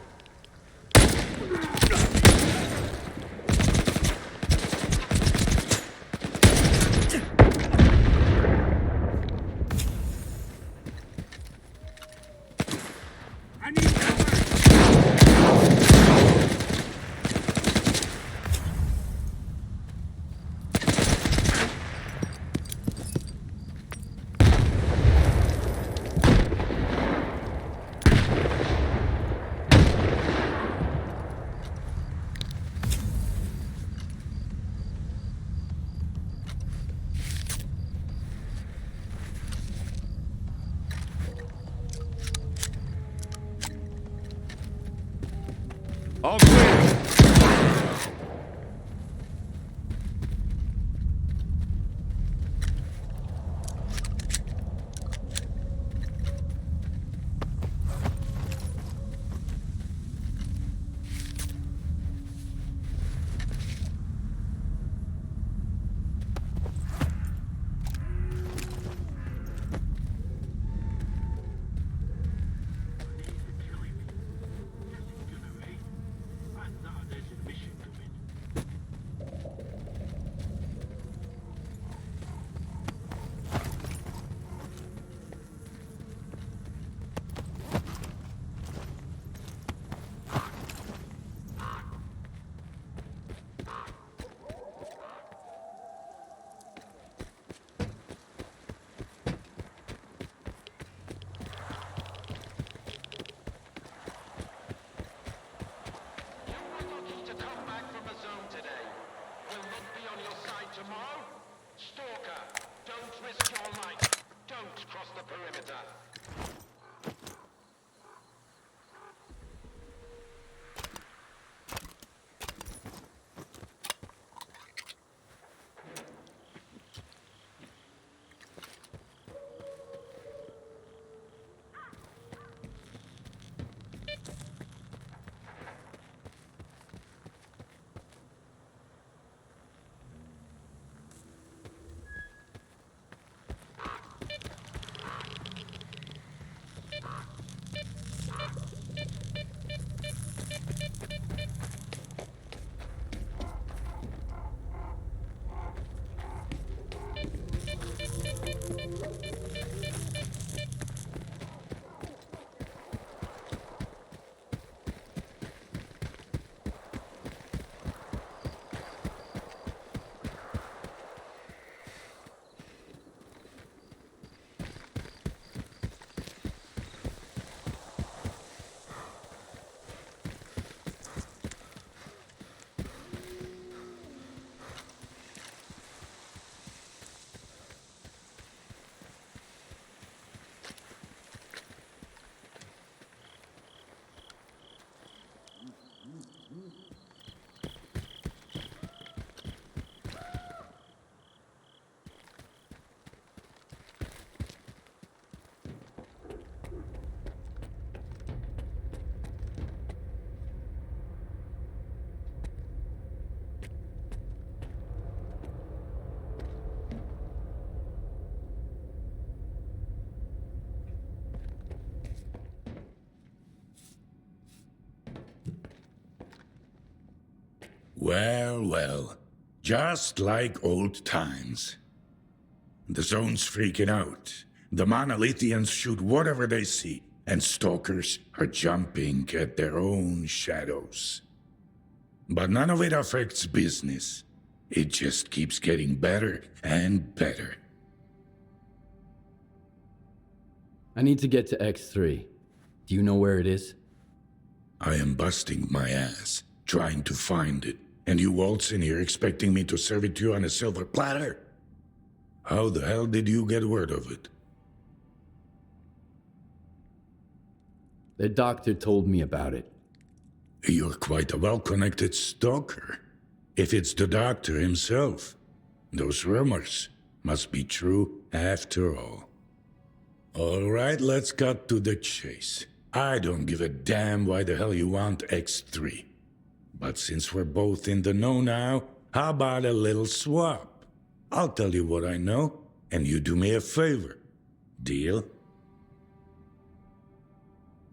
Speaker 4: I need cover!
Speaker 10: All clear.
Speaker 14: Tomorrow? Stalker, don't risk your life. Don't cross the perimeter.
Speaker 15: Well, well. Just like old times. The zone's freaking out. The monolithians shoot whatever they see, and stalkers are jumping at their own shadows. But none of it affects business. It just keeps getting better and better.
Speaker 2: I need to get to X3. Do you know where it is?
Speaker 15: I am busting my ass, trying to find it, and you waltz in here expecting me to serve it to you on a silver platter? How the hell did you get word of it?
Speaker 2: The doctor told me about it.
Speaker 15: You're quite a well-connected stalker. If it's the doctor himself, those rumors must be true after all. All right, let's cut to the chase. I don't give a damn why the hell you want X3. But since we're both in the know now, how about a little swap? I'll tell you what I know, and you do me a favor. Deal?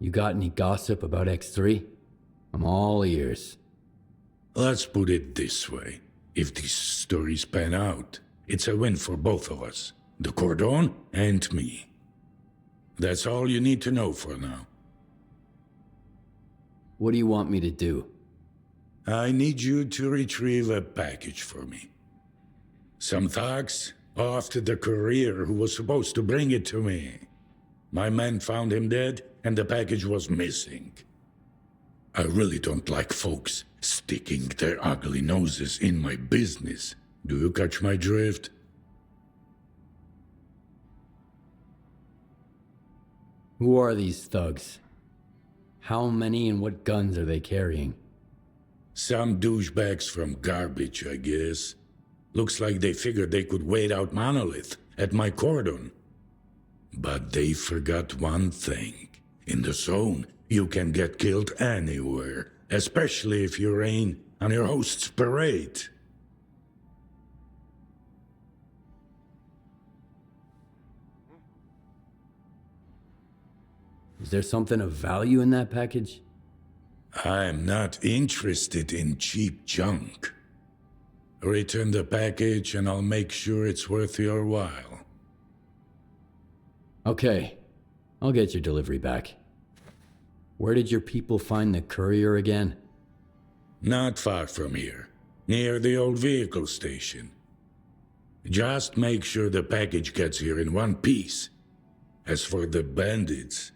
Speaker 2: You got any gossip about X3? I'm all ears.
Speaker 15: Let's put it this way. If these stories pan out, it's a win for both of us. The Cordon and me. That's all you need to know for now.
Speaker 2: What do you want me to do?
Speaker 15: I need you to retrieve a package for me. Some thugs off to the courier who was supposed to bring it to me. My men found him dead, and the package was missing. I really don't like folks sticking their ugly noses in my business. Do you catch my drift?
Speaker 2: Who are these thugs? How many and what guns are they carrying?
Speaker 15: Some douchebags from garbage, I guess. Looks like they figured they could wait out Monolith at my cordon. But they forgot one thing. In the zone, you can get killed anywhere, especially if you rain on your host's parade.
Speaker 2: Is there something of value in that package?
Speaker 15: I'm not interested in cheap junk. Return the package and I'll make sure it's worth your while.
Speaker 2: Okay, I'll get your delivery back. Where did your people find the courier again?
Speaker 15: Not far from here, near the old vehicle station. Just make sure the package gets here in one piece. As for the bandits,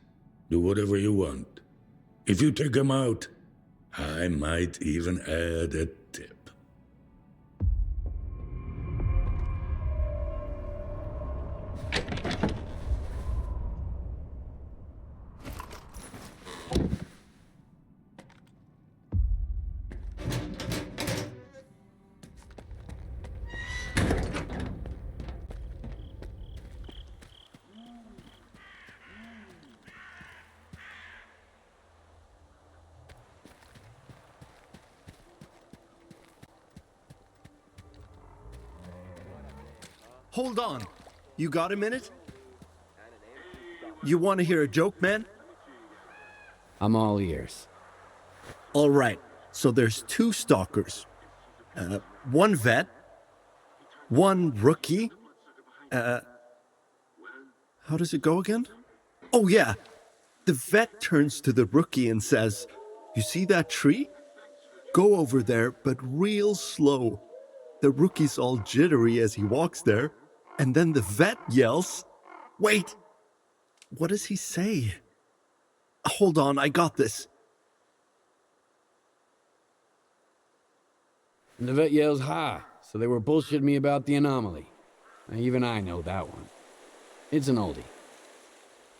Speaker 15: do whatever you want. If you take them out, I might even add a tip.
Speaker 16: Hold on. You got a minute? You want to hear a joke, man?
Speaker 2: I'm all ears.
Speaker 16: All right. So there's two stalkers. One vet. One rookie. How does it go again? Oh, yeah. The vet turns to the rookie and says, "You see that tree? Go over there, but real slow." The rookie's all jittery as he walks there. And then the vet yells, "Wait! What does he say? Hold on, I got this."
Speaker 2: And the vet yells, "Ha!" So they were bullshitting me about the anomaly. Even I know that one. It's an oldie.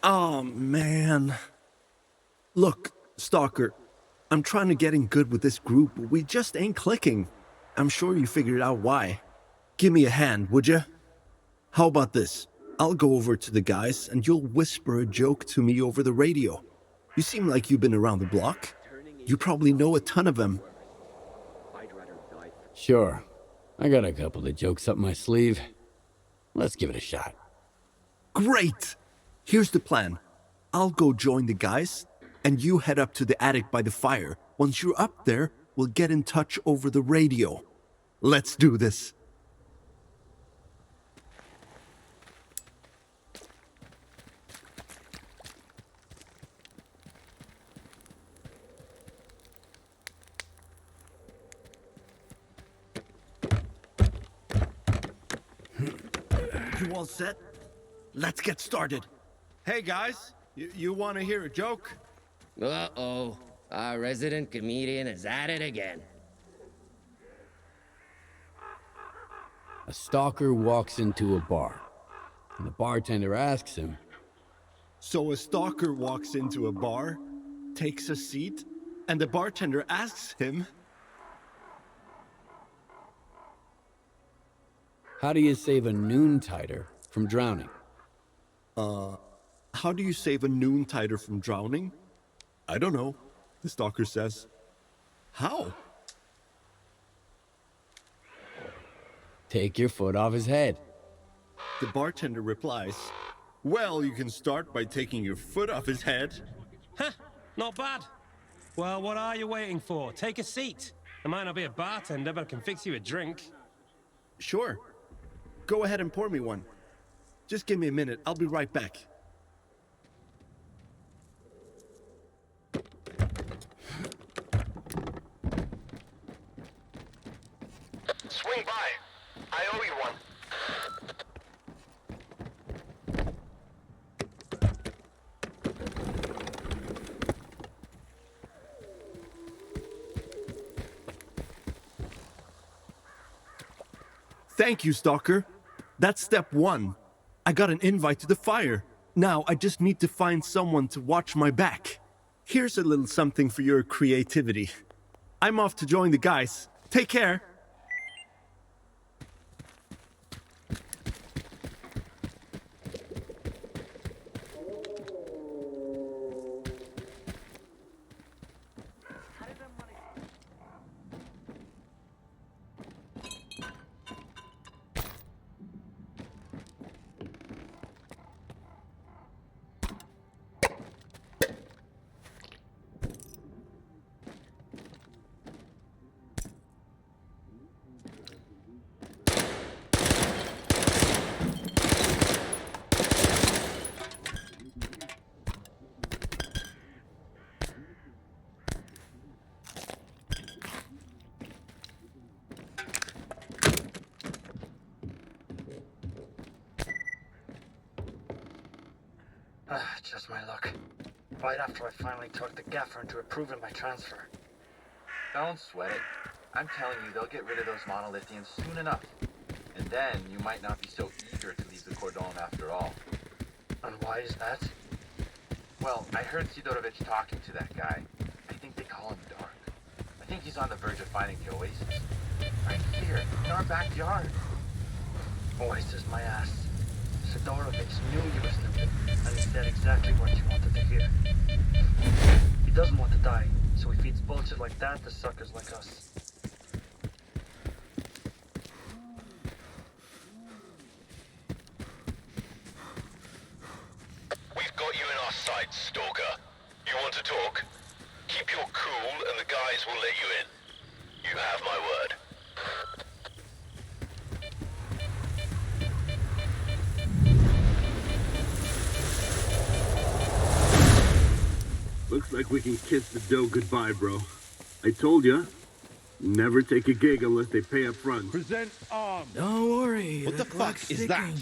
Speaker 16: Oh, man. Look, Stalker, I'm trying to get in good with this group, but we just ain't clicking. I'm sure you figured out why. Give me a hand, would you? How about this? I'll go over to the guys and you'll whisper a joke to me over the radio. You seem like you've been around the block. You probably know a ton of them.
Speaker 2: Sure. I got a couple of jokes up my sleeve. Let's give it a shot.
Speaker 16: Great! Here's the plan. I'll go join the guys, and you head up to the attic by the fire. Once you're up there, we'll get in touch over the radio. Let's do this. You all set? Let's get started.
Speaker 7: Hey guys, you want to hear a joke?
Speaker 17: Uh-oh. Our resident comedian is at it again.
Speaker 2: A stalker walks into a bar, and the bartender asks him,
Speaker 16: So a stalker walks into a bar, takes a seat, and the bartender asks him,
Speaker 2: "How do you save a noontiter from drowning?"
Speaker 16: How do you save a noontiter from drowning? I don't know, the stalker says. How?
Speaker 2: Take your foot off his head.
Speaker 16: The bartender replies, Well, you can start by taking your foot off his head.
Speaker 7: Huh,
Speaker 18: Not bad. Well, what are you waiting for? Take a seat. I might not be a bartender, but I can fix you a drink.
Speaker 16: Sure. Go ahead and pour me one. Just give me a minute. I'll be right back.
Speaker 1: Swing by. I owe you one.
Speaker 16: Thank you, Stalker. That's step one. I got an invite to the fire. Now I just need to find someone to watch my back. Here's a little something for your creativity. I'm off to join the guys. Take care.
Speaker 9: Just my luck. Right after I finally talked the gaffer into approving my transfer.
Speaker 12: Don't sweat it. I'm telling you, they'll get rid of those monolithians soon enough. And then you might not be so eager to leave the cordon after all.
Speaker 9: And why is that?
Speaker 12: Well, I heard Sidorovich talking to that guy. I think they call him Dark. I think he's on the verge of finding the oasis. Right here, in our backyard.
Speaker 9: Oasis, my ass. Sidorovich knew you were stupid, and he said exactly what you wanted to hear. He doesn't want to die, so he feeds bullshit like that to suckers like us.
Speaker 1: We've got you in our sights, Stalker. You want to talk? Keep your cool and the guys will let you in. You have my word.
Speaker 6: Looks like we can kiss the dough goodbye, bro. I told ya, never take a gig unless they pay up front.
Speaker 7: Present arms.
Speaker 10: Don't worry.
Speaker 7: What the fuck is that?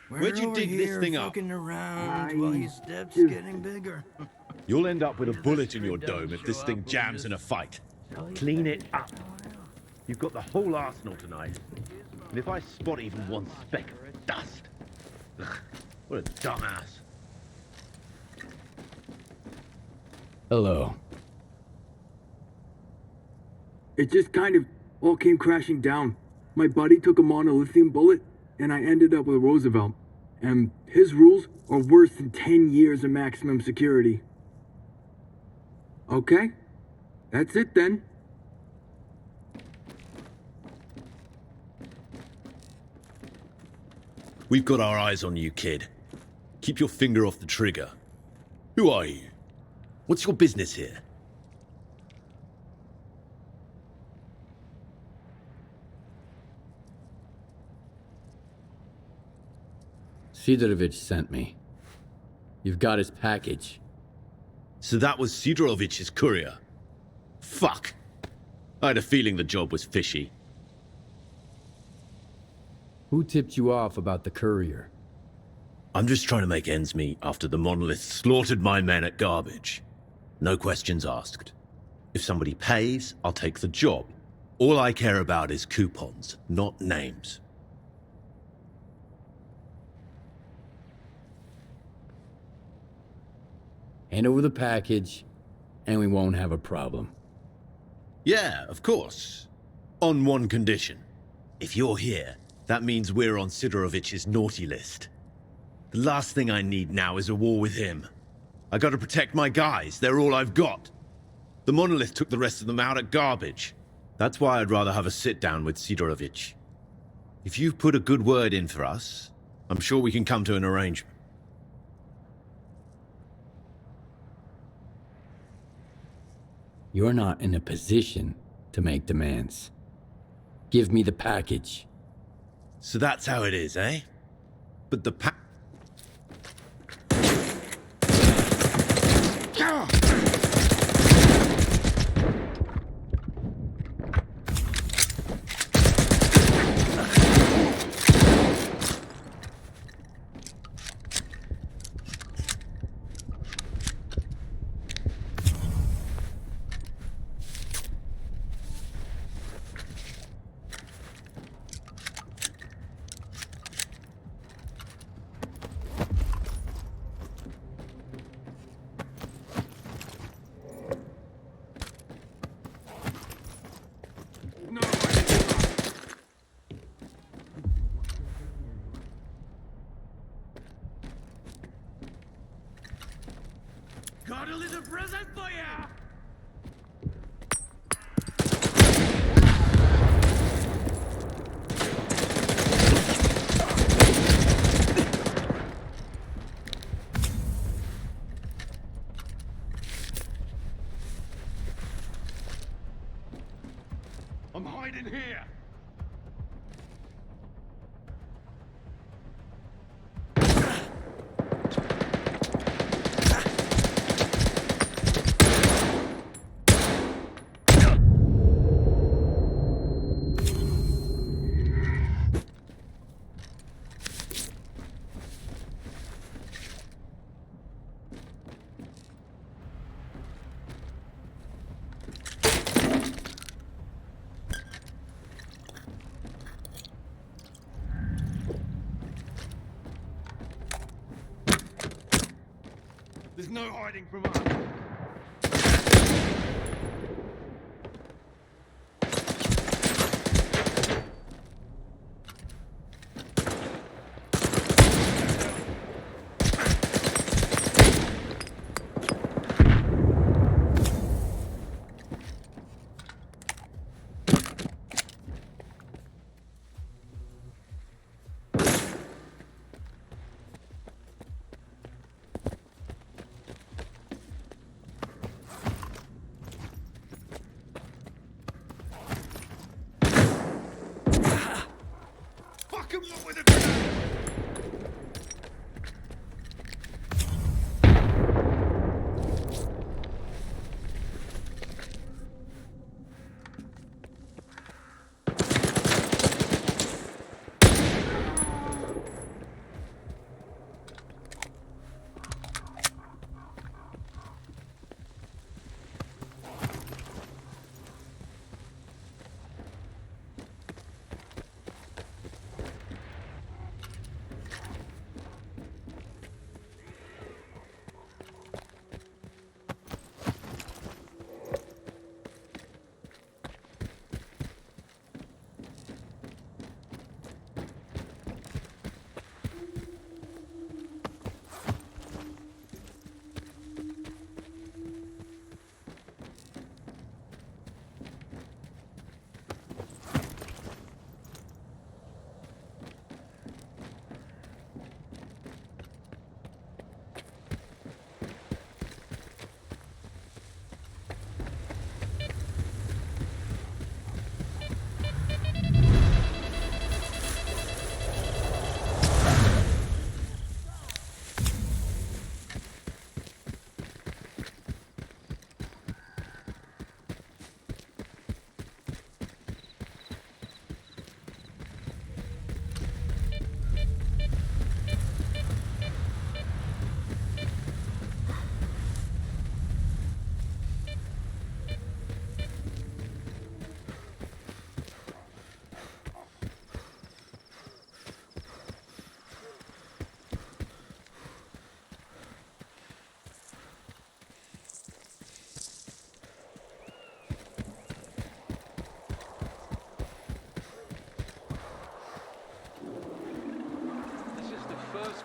Speaker 10: Where'd
Speaker 7: you dig this thing up?
Speaker 10: Fucking around while your steps getting bigger.
Speaker 7: You'll end up with a bullet in your dome if this thing jams in a fight.
Speaker 4: Clean it up. You've got the whole arsenal tonight. And if I spot even one speck of dust... Ugh, what a dumbass.
Speaker 2: Hello.
Speaker 6: It just kind of all came crashing down. My buddy took a monolithium bullet, and I ended up with Roosevelt. And his rules are worse than 10 years of maximum security. Okay, that's it then.
Speaker 19: We've got our eyes on you, kid. Keep your finger off the trigger. Who are you? What's your business here?
Speaker 2: Sidorovich sent me. You've got his package.
Speaker 19: So that was Sidorovich's courier. Fuck. I had a feeling the job was fishy.
Speaker 2: Who tipped you off about the courier?
Speaker 19: I'm just trying to make ends meet after the monolith slaughtered my men at Garbage. No questions asked. If somebody pays, I'll take the job. All I care about is coupons, not names.
Speaker 2: Hand over the package, and we won't have a problem.
Speaker 19: Yeah, of course. On one condition. If you're here, that means we're on Sidorovich's naughty list. The last thing I need now is a war with him. I gotta protect my guys, they're all I've got. The monolith took the rest of them out at Garbage. That's why I'd rather have a sit-down with Sidorovich. If you've put a good word in for us, I'm sure we can come to an arrangement.
Speaker 2: You're not in a position to make demands. Give me the package.
Speaker 19: So that's how it is, eh? But the
Speaker 14: Got a little present for ya! I'm hiding here! There's no hiding from us. Fuck him up with a grenade!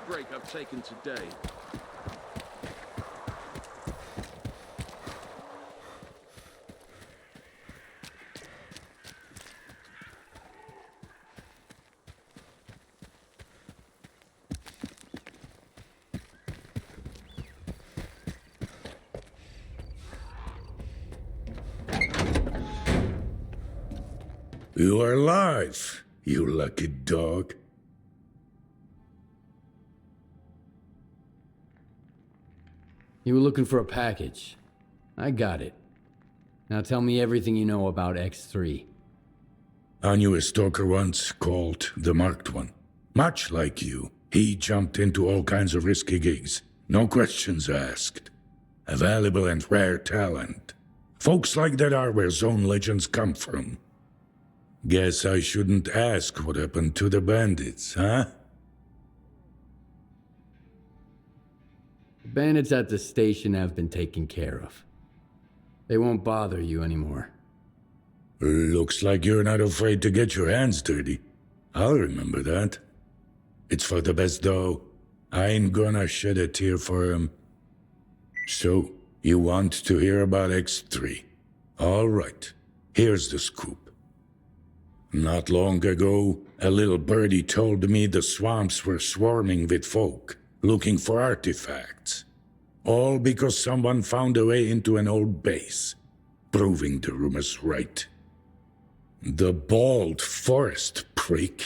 Speaker 20: Break I've taken today.
Speaker 15: You are alive, you lucky dog.
Speaker 2: You were looking for a package. I got it. Now tell me everything you know about X3.
Speaker 15: I knew a stalker once called the Marked One. Much like you, he jumped into all kinds of risky gigs. No questions asked. A valuable and rare talent. Folks like that are where Zone legends come from. Guess I shouldn't ask what happened to the bandits, huh?
Speaker 2: The bandits at the station have been taken care of. They won't bother you anymore.
Speaker 15: Looks like you're not afraid to get your hands dirty. I'll remember that. It's for the best, though. I ain't gonna shed a tear for him. So, you want to hear about X3? All right, here's the scoop. Not long ago, a little birdie told me the swamps were swarming with folk, looking for artifacts. All because someone found a way into an old base, proving the rumors right. The bald forest prick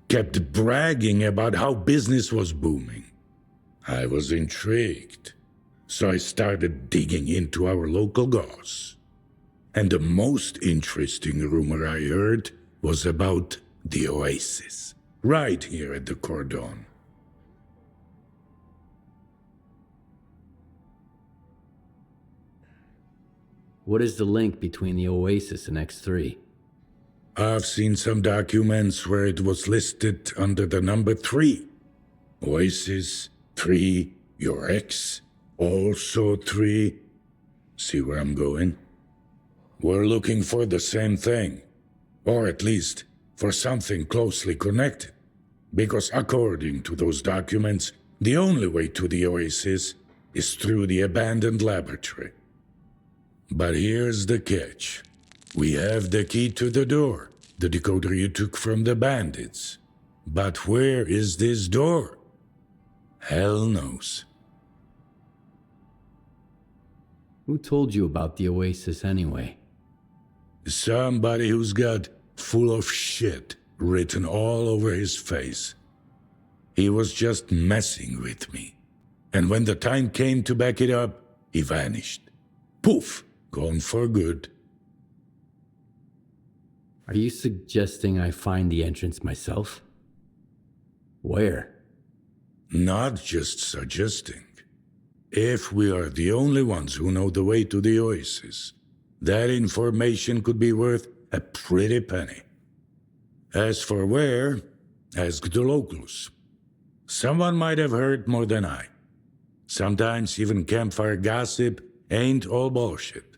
Speaker 15: kept bragging about how business was booming. I was intrigued, so I started digging into our local goss. And the most interesting rumor I heard was about the Oasis, right here at the Cordon.
Speaker 2: What is the link between the Oasis and X3?
Speaker 15: I've seen some documents where it was listed under the number 3. Oasis, 3, your ex, also 3. See where I'm going? We're looking for the same thing. Or at least, for something closely connected. Because according to those documents, the only way to the Oasis is through the abandoned laboratory. But here's the catch. We have the key to the door, the decoder you took from the bandits. But where is this door? Hell knows.
Speaker 2: Who told you about the Oasis anyway?
Speaker 15: Somebody who's got full of shit written all over his face. He was just messing with me. And when the time came to back it up, he vanished. Poof, gone for good.
Speaker 2: Are you suggesting I find the entrance myself? Where?
Speaker 15: Not just suggesting. If we are the only ones who know the way to the Oasis, that information could be worth a pretty penny. As for where, ask the locals. Someone might have heard more than I. Sometimes even campfire gossip ain't all bullshit.